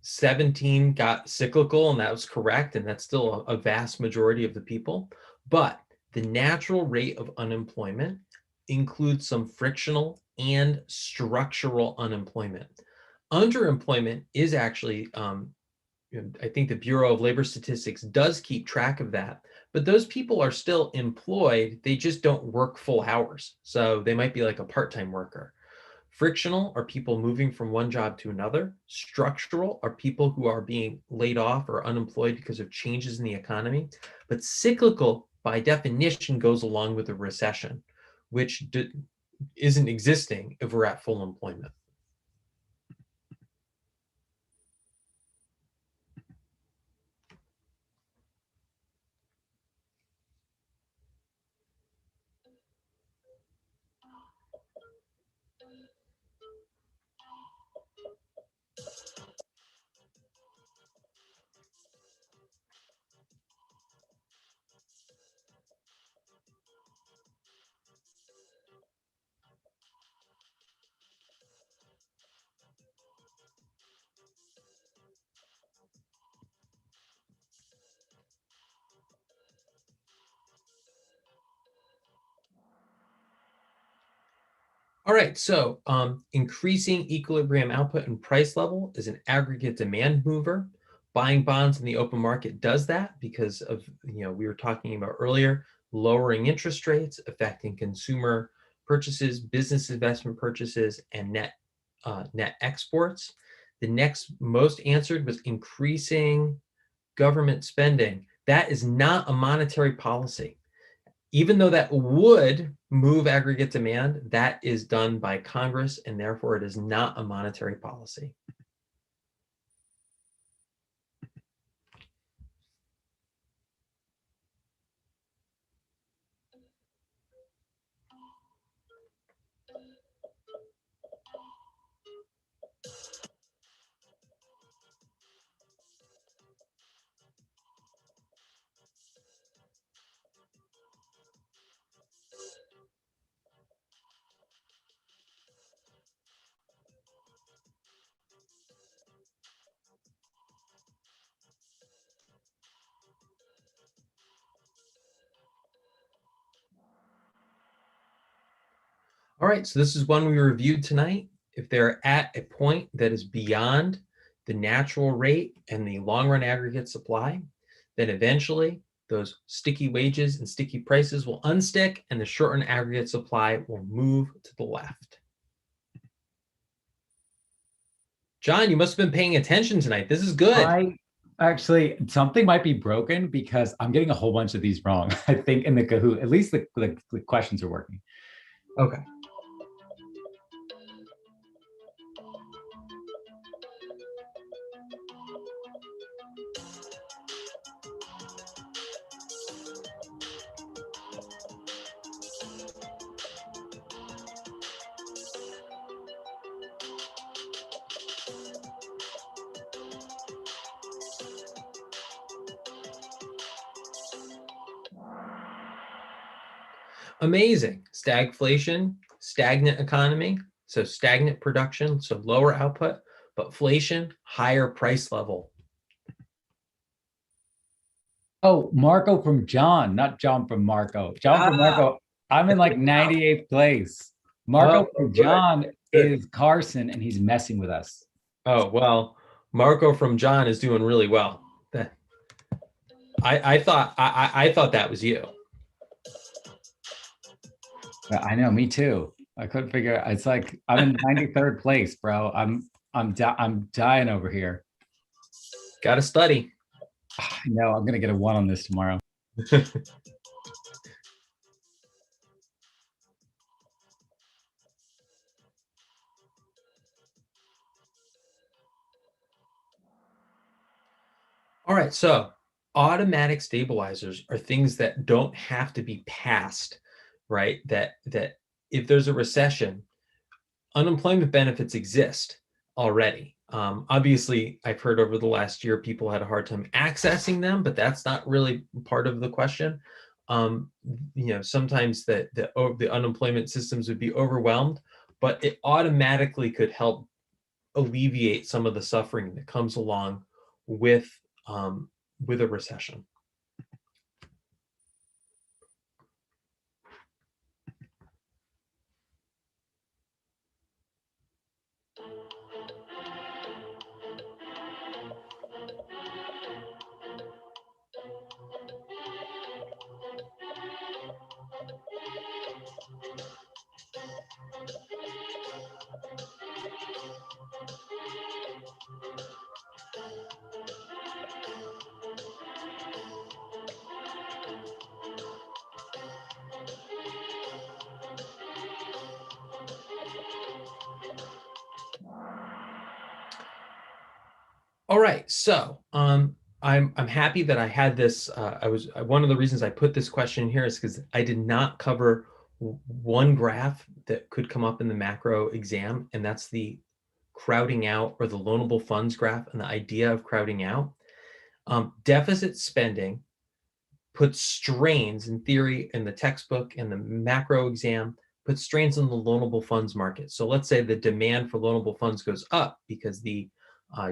17 got cyclical, and that was correct, and that's still a vast majority of the people. But the natural rate of unemployment includes some frictional and structural unemployment. Underemployment is actually, I think the Bureau of Labor Statistics does keep track of that, but those people are still employed. They just don't work full hours. So they might be like a part-time worker. Frictional are people moving from one job to another. Structural are people who are being laid off or unemployed because of changes in the economy. But cyclical, by definition, goes along with a recession, which isn't existing if we're at full employment. All right, so increasing equilibrium output and price level is an aggregate demand mover. Buying bonds in the open market does that because of, we were talking about earlier, lowering interest rates affecting consumer purchases, business investment purchases, and net exports. The next most answered was increasing government spending. That is not a monetary policy. even though that would move aggregate demand, that is done by Congress, and therefore it is not a monetary policy. All right, so this is one we reviewed tonight. If they're at a point that is beyond the natural rate and the long run aggregate supply, then eventually those sticky wages and sticky prices will unstick and the short run aggregate supply will move to the left. John, you must have been paying attention tonight. This is good. Actually, something might be broken because I'm getting a whole bunch of these wrong. I think in the Kahoot, at least the questions are working. Okay. Amazing. Stagflation, stagnant economy, so stagnant production, so lower output, but inflation, higher price level. Oh, Marco from John, not John from Marco. John from Marco, I'm in like 98th place. Marco from John is Carson, and he's messing with us. Oh, well, Marco from John is doing really well. I thought that was you. I know, me too. I couldn't figure it. It's like I'm in 93rd place, bro. I'm dying over here. Got to study. I know, I'm gonna get a 1 on this tomorrow. All right, so automatic stabilizers are things that don't have to be passed, right? That if there's a recession, unemployment benefits exist already. Obviously, I've heard over the last year people had a hard time accessing them, but that's not really part of the question. Sometimes the unemployment systems would be overwhelmed, but it automatically could help alleviate some of the suffering that comes along with a recession. All right, so I'm happy that I had this. One of the reasons I put this question here is because I did not cover one graph that could come up in the macro exam, and that's the crowding out or the loanable funds graph and the idea of crowding out. Deficit spending puts strains in theory in the textbook and the macro exam, puts strains on the loanable funds market. So let's say the demand for loanable funds goes up because the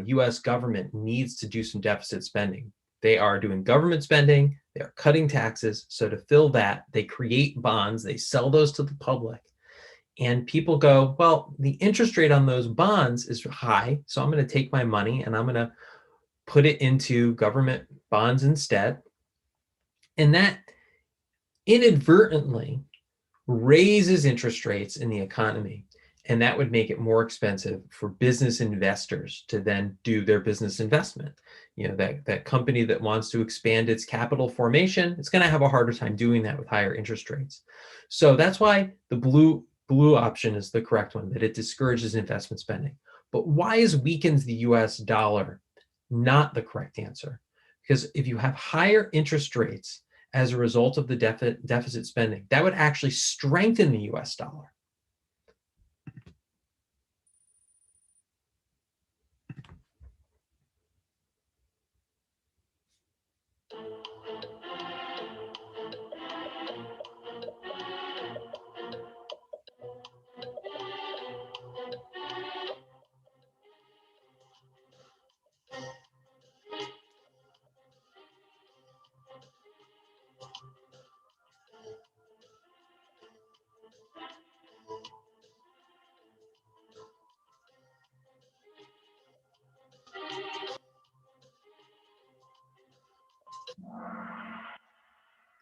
US government needs to do some deficit spending. They are doing government spending, they are cutting taxes. So to fill that, they create bonds, they sell those to the public. And people go, well, the interest rate on those bonds is high, so I'm going to take my money and I'm going to put it into government bonds instead. And that inadvertently raises interest rates in the economy. And that would make it more expensive for business investors to then do their business investment. that company that wants to expand its capital formation, it's going to have a harder time doing that with higher interest rates. So that's why the blue option is the correct one, that it discourages investment spending. But why is weakens the US dollar not the correct answer? Because if you have higher interest rates as a result of the deficit spending, that would actually strengthen the US dollar.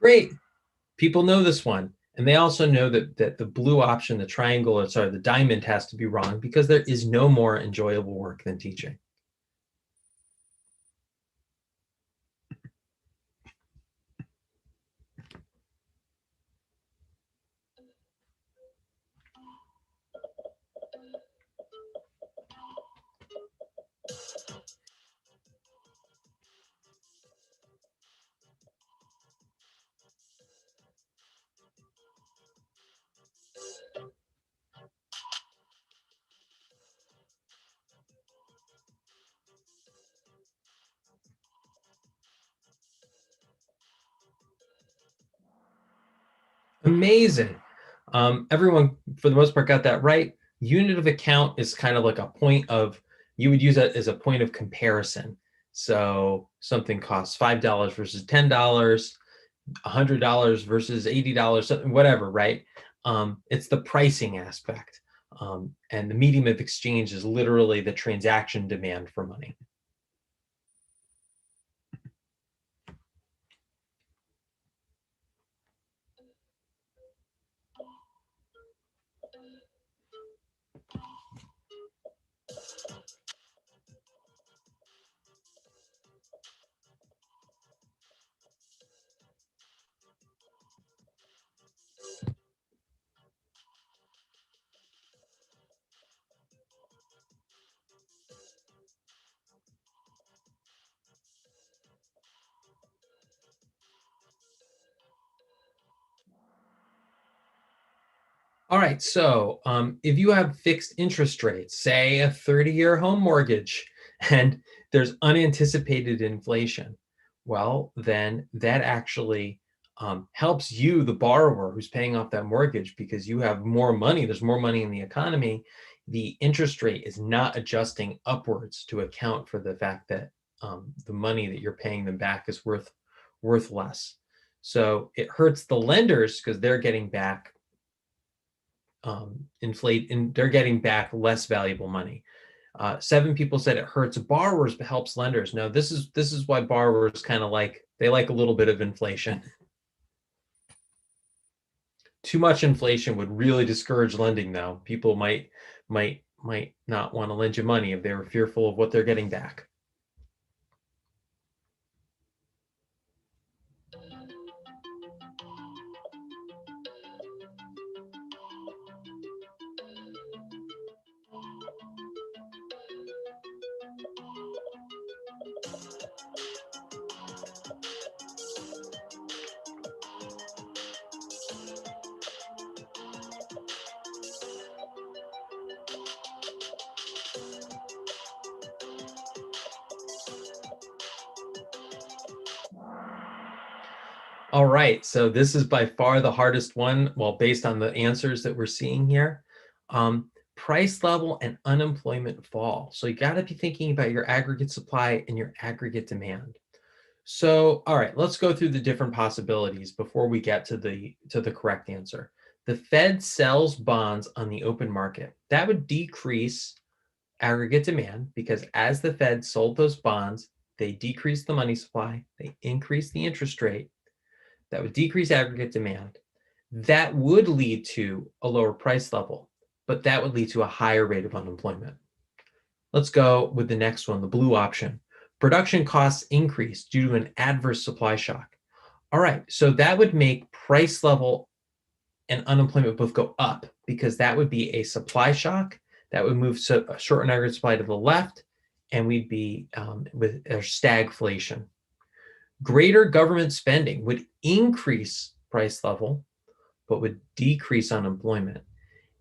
Great. People know this one. And they also know that the blue option, the triangle, or sorry, the diamond has to be wrong because there is no more enjoyable work than teaching. Amazing. Everyone, for the most part, got that right. Unit of account is kind of like a point of, you would use that as a point of comparison. So something costs $5 versus $10, $100 versus $80, something, whatever, right? It's the pricing aspect. And the medium of exchange is literally the transaction demand for money. All right, so if you have fixed interest rates, say a 30-year home mortgage, and there's unanticipated inflation, well, then that actually helps you, the borrower who's paying off that mortgage, because you have more money, there's more money in the economy. The interest rate is not adjusting upwards to account for the fact that the money that you're paying them back is worth less. So it hurts the lenders because they're getting back they're getting back less valuable money. 7 people said it hurts borrowers but helps lenders. No, this is why borrowers kind of they like a little bit of inflation. Too much inflation would really discourage lending, though. People might not want to lend you money if they were fearful of what they're getting back. All right, so this is by far the hardest one, well, based on the answers that we're seeing here. Price level and unemployment fall. So you got to be thinking about your aggregate supply and your aggregate demand. So, all right, let's go through the different possibilities before we get to the correct answer. The Fed sells bonds on the open market. That would decrease aggregate demand because as the Fed sold those bonds, they decreased the money supply, they increased the interest rate. That would decrease aggregate demand. That would lead to a lower price level, but that would lead to a higher rate of unemployment. Let's go with the next one, the blue option. Production costs increase due to an adverse supply shock. All right, so that would make price level and unemployment both go up, because that would be a supply shock that would move short and aggregate supply to the left, and we'd be with a stagflation. Greater government spending would increase price level, but would decrease unemployment.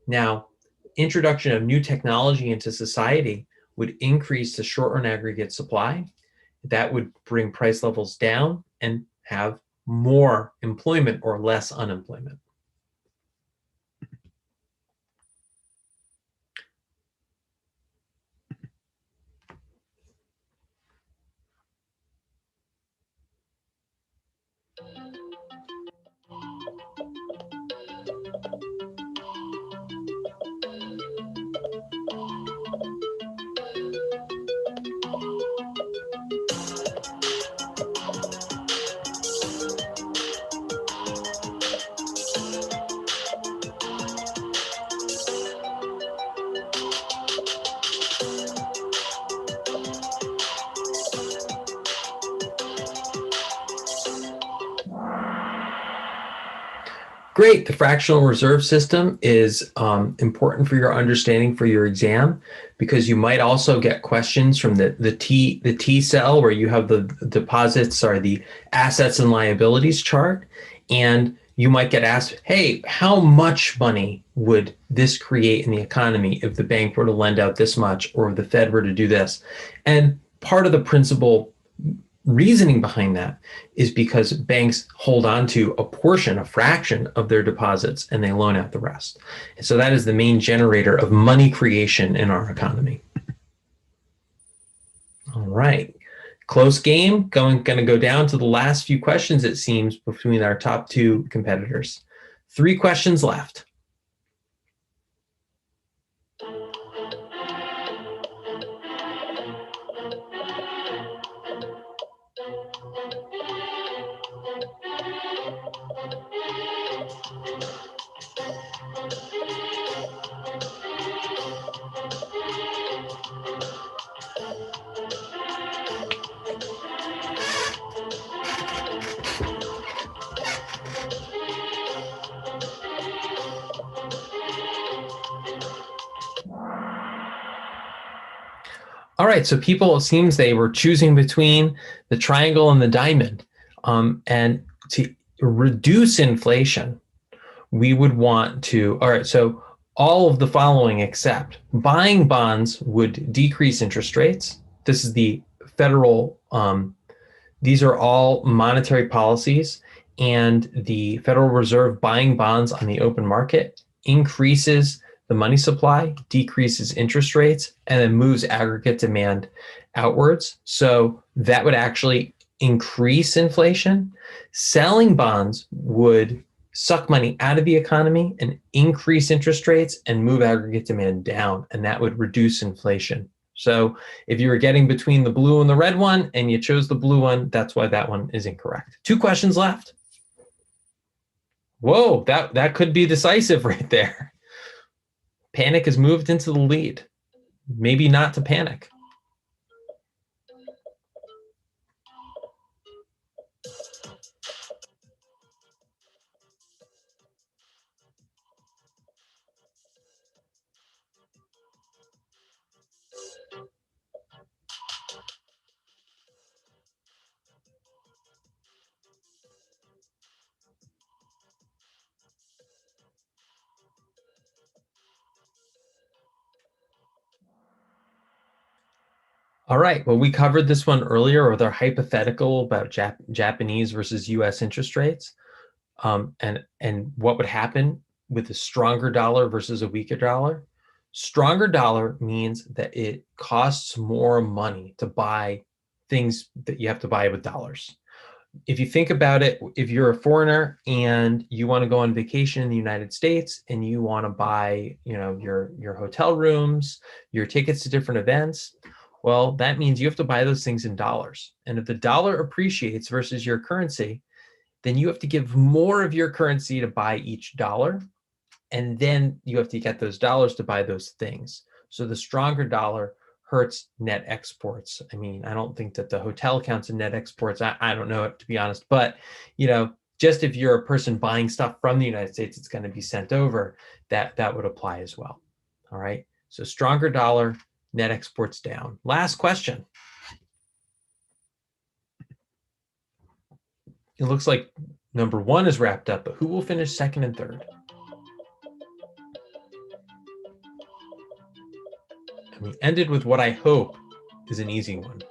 Now, introduction of new technology into society would increase the short run aggregate supply. That would bring price levels down and have more employment or less unemployment. Great. The fractional reserve system is important for your understanding for your exam, because you might also get questions from the T cell, where you have the deposits or the assets and liabilities chart, and you might get asked, hey, how much money would this create in the economy if the bank were to lend out this much, or if the Fed were to do this? And part of the principal reasoning behind that is because banks hold on to a portion, a fraction of their deposits, and they loan out the rest. And so that is the main generator of money creation in our economy. All right, close game. Going to go down to the last few questions, it seems, between our top two competitors. 3 questions left. All right, so people, it seems they were choosing between the triangle and the diamond. And to reduce inflation, we would want to, all right, so all of the following except buying bonds would decrease interest rates. This is the federal, these are all monetary policies, and the Federal Reserve buying bonds on the open market increases the money supply, decreases interest rates, and then moves aggregate demand outwards. So that would actually increase inflation. Selling bonds would suck money out of the economy and increase interest rates and move aggregate demand down, and that would reduce inflation. So if you were getting between the blue and the red one and you chose the blue one, that's why that one is incorrect. 2 questions left. Whoa, that could be decisive right there. Panic has moved into the lead. Maybe not to panic. All right, well, we covered this one earlier with our hypothetical about Japanese versus US interest rates, and what would happen with a stronger dollar versus a weaker dollar. Stronger dollar means that it costs more money to buy things that you have to buy with dollars. If you think about it, if you're a foreigner and you want to go on vacation in the United States and you want to buy, your hotel rooms, your tickets to different events, well, that means you have to buy those things in dollars. And if the dollar appreciates versus your currency, then you have to give more of your currency to buy each dollar. And then you have to get those dollars to buy those things. So the stronger dollar hurts net exports. I mean, I don't think that the hotel counts in net exports. I don't know it, to be honest, but just if you're a person buying stuff from the United States, it's going to be sent over, that would apply as well. All right. So stronger dollar, net exports down. Last question. It looks like number 1 is wrapped up, but who will finish second and third? And we ended with what I hope is an easy one.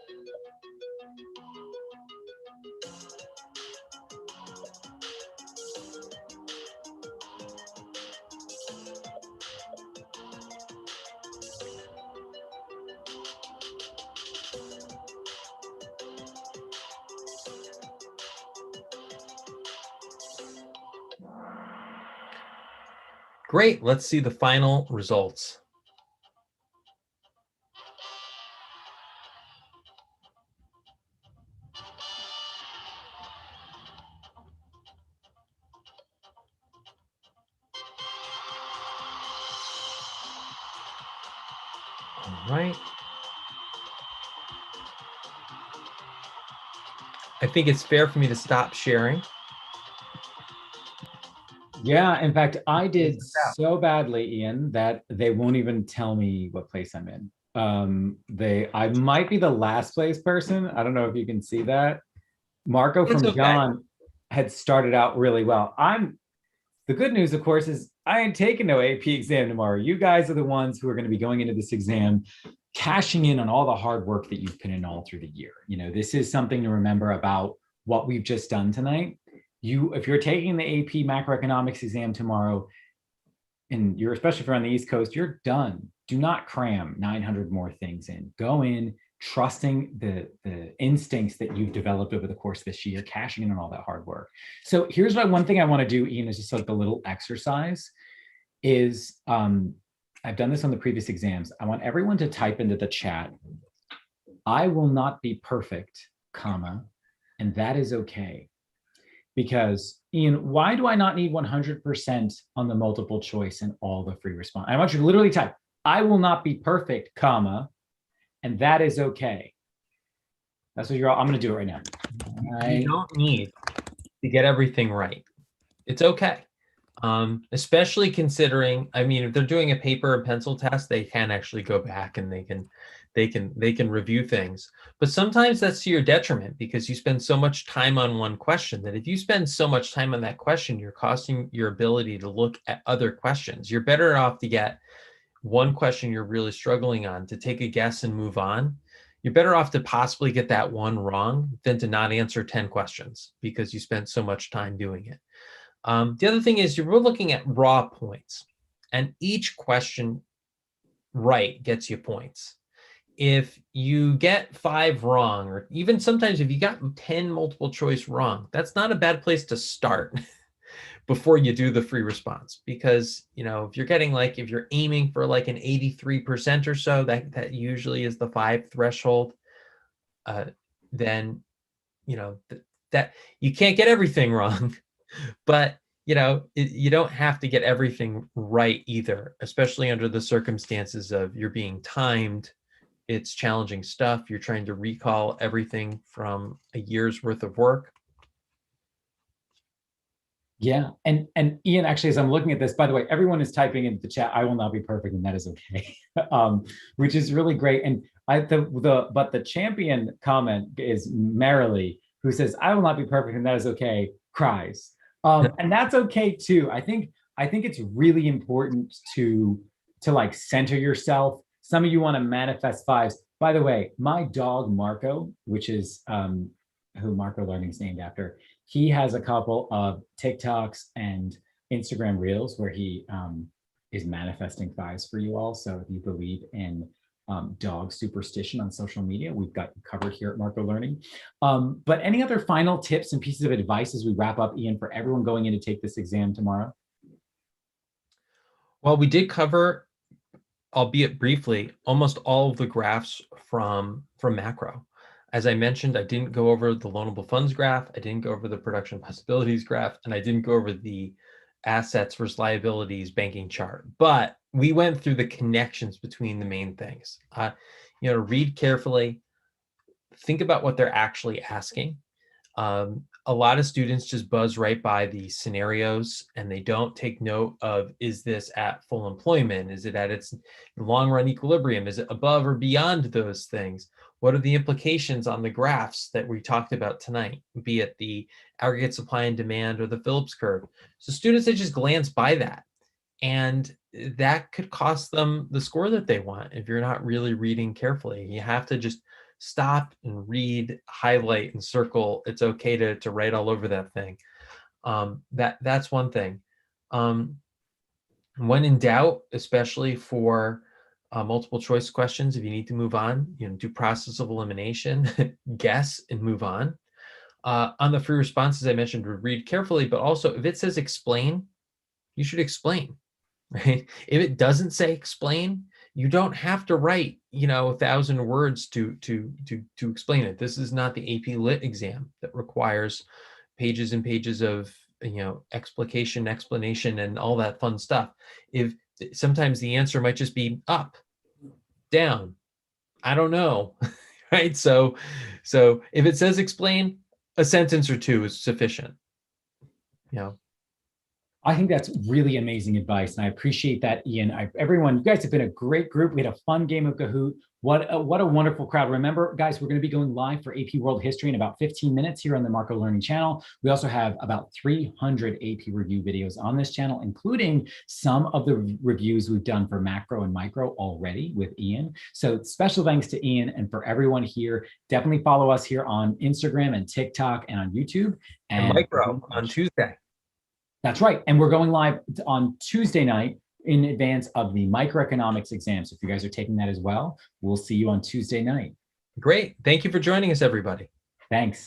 Great. Let's see the final results. All right. I think it's fair for me to stop sharing. Yeah, in fact, I did so badly, Ian, that they won't even tell me what place I'm in. I might be the last place person. I don't know if you can see that. Marco from John had started out really well. The good news, of course, is I ain't taking no AP exam tomorrow. You guys are the ones who are going to be going into this exam, cashing in on all the hard work that you've put in all through the year. This is something to remember about what we've just done tonight. If you're taking the AP Macroeconomics exam tomorrow, and especially if you're on the East Coast, you're done. Do not cram 900 more things in. Go in trusting the instincts that you've developed over the course of this year, cashing in on all that hard work. So here's one thing I want to do, Ian, is just like a little exercise is, I've done this on the previous exams. I want everyone to type into the chat, I will not be perfect, comma, and that is okay. Because, Ian, why do I not need 100% on the multiple choice and all the free response? I want you to literally type, I will not be perfect, comma, and that is okay. That's what I'm going to do it right now. You don't need to get everything right. It's okay. Especially considering, I mean, if they're doing a paper and pencil test, they can actually go back and they can review things. But sometimes that's to your detriment because you spend so much time on one question that if you spend so much time on that question, you're costing your ability to look at other questions. You're better off to get one question you're really struggling on, to take a guess and move on. You're better off to possibly get that one wrong than to not answer 10 questions because you spent so much time doing it. The other thing is we're looking at raw points, and each question right gets you points. If you get 5 wrong, or even sometimes if you got 10 multiple choice wrong, that's not a bad place to start before you do the free response. Because, if you're getting if you're aiming for like an 83% or so, that usually is the 5 threshold, then, that you can't get everything wrong. But, you don't have to get everything right either, especially under the circumstances of you're being timed. It's challenging stuff. You're trying to recall everything from a year's worth of work. Yeah. And Ian, actually, as I'm looking at this, by the way, everyone is typing into the chat, I will not be perfect, and that is okay. Which is really great. And but the champion comment is Merrily, who says, I will not be perfect, and that is okay, cries. And that's okay too. I think it's really important to center yourself. Some of you want to manifest 5s. By the way, my dog Marco, which is who Marco Learning's named after, he has a couple of TikToks and Instagram Reels where he is manifesting 5s for you all. So if you believe in dog superstition on social media, we've got you covered here at Marco Learning. But any other final tips and pieces of advice as we wrap up, Ian, for everyone going in to take this exam tomorrow? Well, we did cover, albeit briefly, almost all of the graphs from macro. As I mentioned, I didn't go over the loanable funds graph, I didn't go over the production possibilities graph, and I didn't go over the assets versus liabilities banking chart. But we went through the connections between the main things. read carefully, think about what they're actually asking. A lot of students just buzz right by the scenarios and they don't take note of, is this at full employment? Is it at its long run equilibrium? Is it above or beyond those things? What are the implications on the graphs that we talked about tonight, be it the aggregate supply and demand or the Phillips curve? So students, they just glance by that, and that could cost them the score that they want if you're not really reading carefully. You have to just stop and read, highlight, and circle. It's okay to write all over that thing. That's one thing. When in doubt, especially for multiple choice questions, if you need to move on, do process of elimination, guess and move on. On the free responses I mentioned, read carefully, but also if it says explain, you should explain, right? If it doesn't say explain, you don't have to write, 1,000 words to explain it. This is not the AP Lit exam that requires pages and pages of, explication, explanation, and all that fun stuff. If sometimes the answer might just be up, down, I don't know, right? So if it says explain, a sentence or two is sufficient. I think that's really amazing advice, and I appreciate that, Ian. Everyone, you guys have been a great group. We had a fun game of Kahoot. What a wonderful crowd. Remember, guys, we're going to be going live for AP World History in about 15 minutes here on the Marco Learning channel. We also have about 300 AP review videos on this channel, including some of the reviews we've done for macro and micro already with Ian. So special thanks to Ian, and for everyone here, definitely follow us here on Instagram and TikTok and on YouTube. And micro on Tuesday. That's right. And we're going live on Tuesday night in advance of the microeconomics exam. So if you guys are taking that as well, we'll see you on Tuesday night. Great. Thank you for joining us, everybody. Thanks.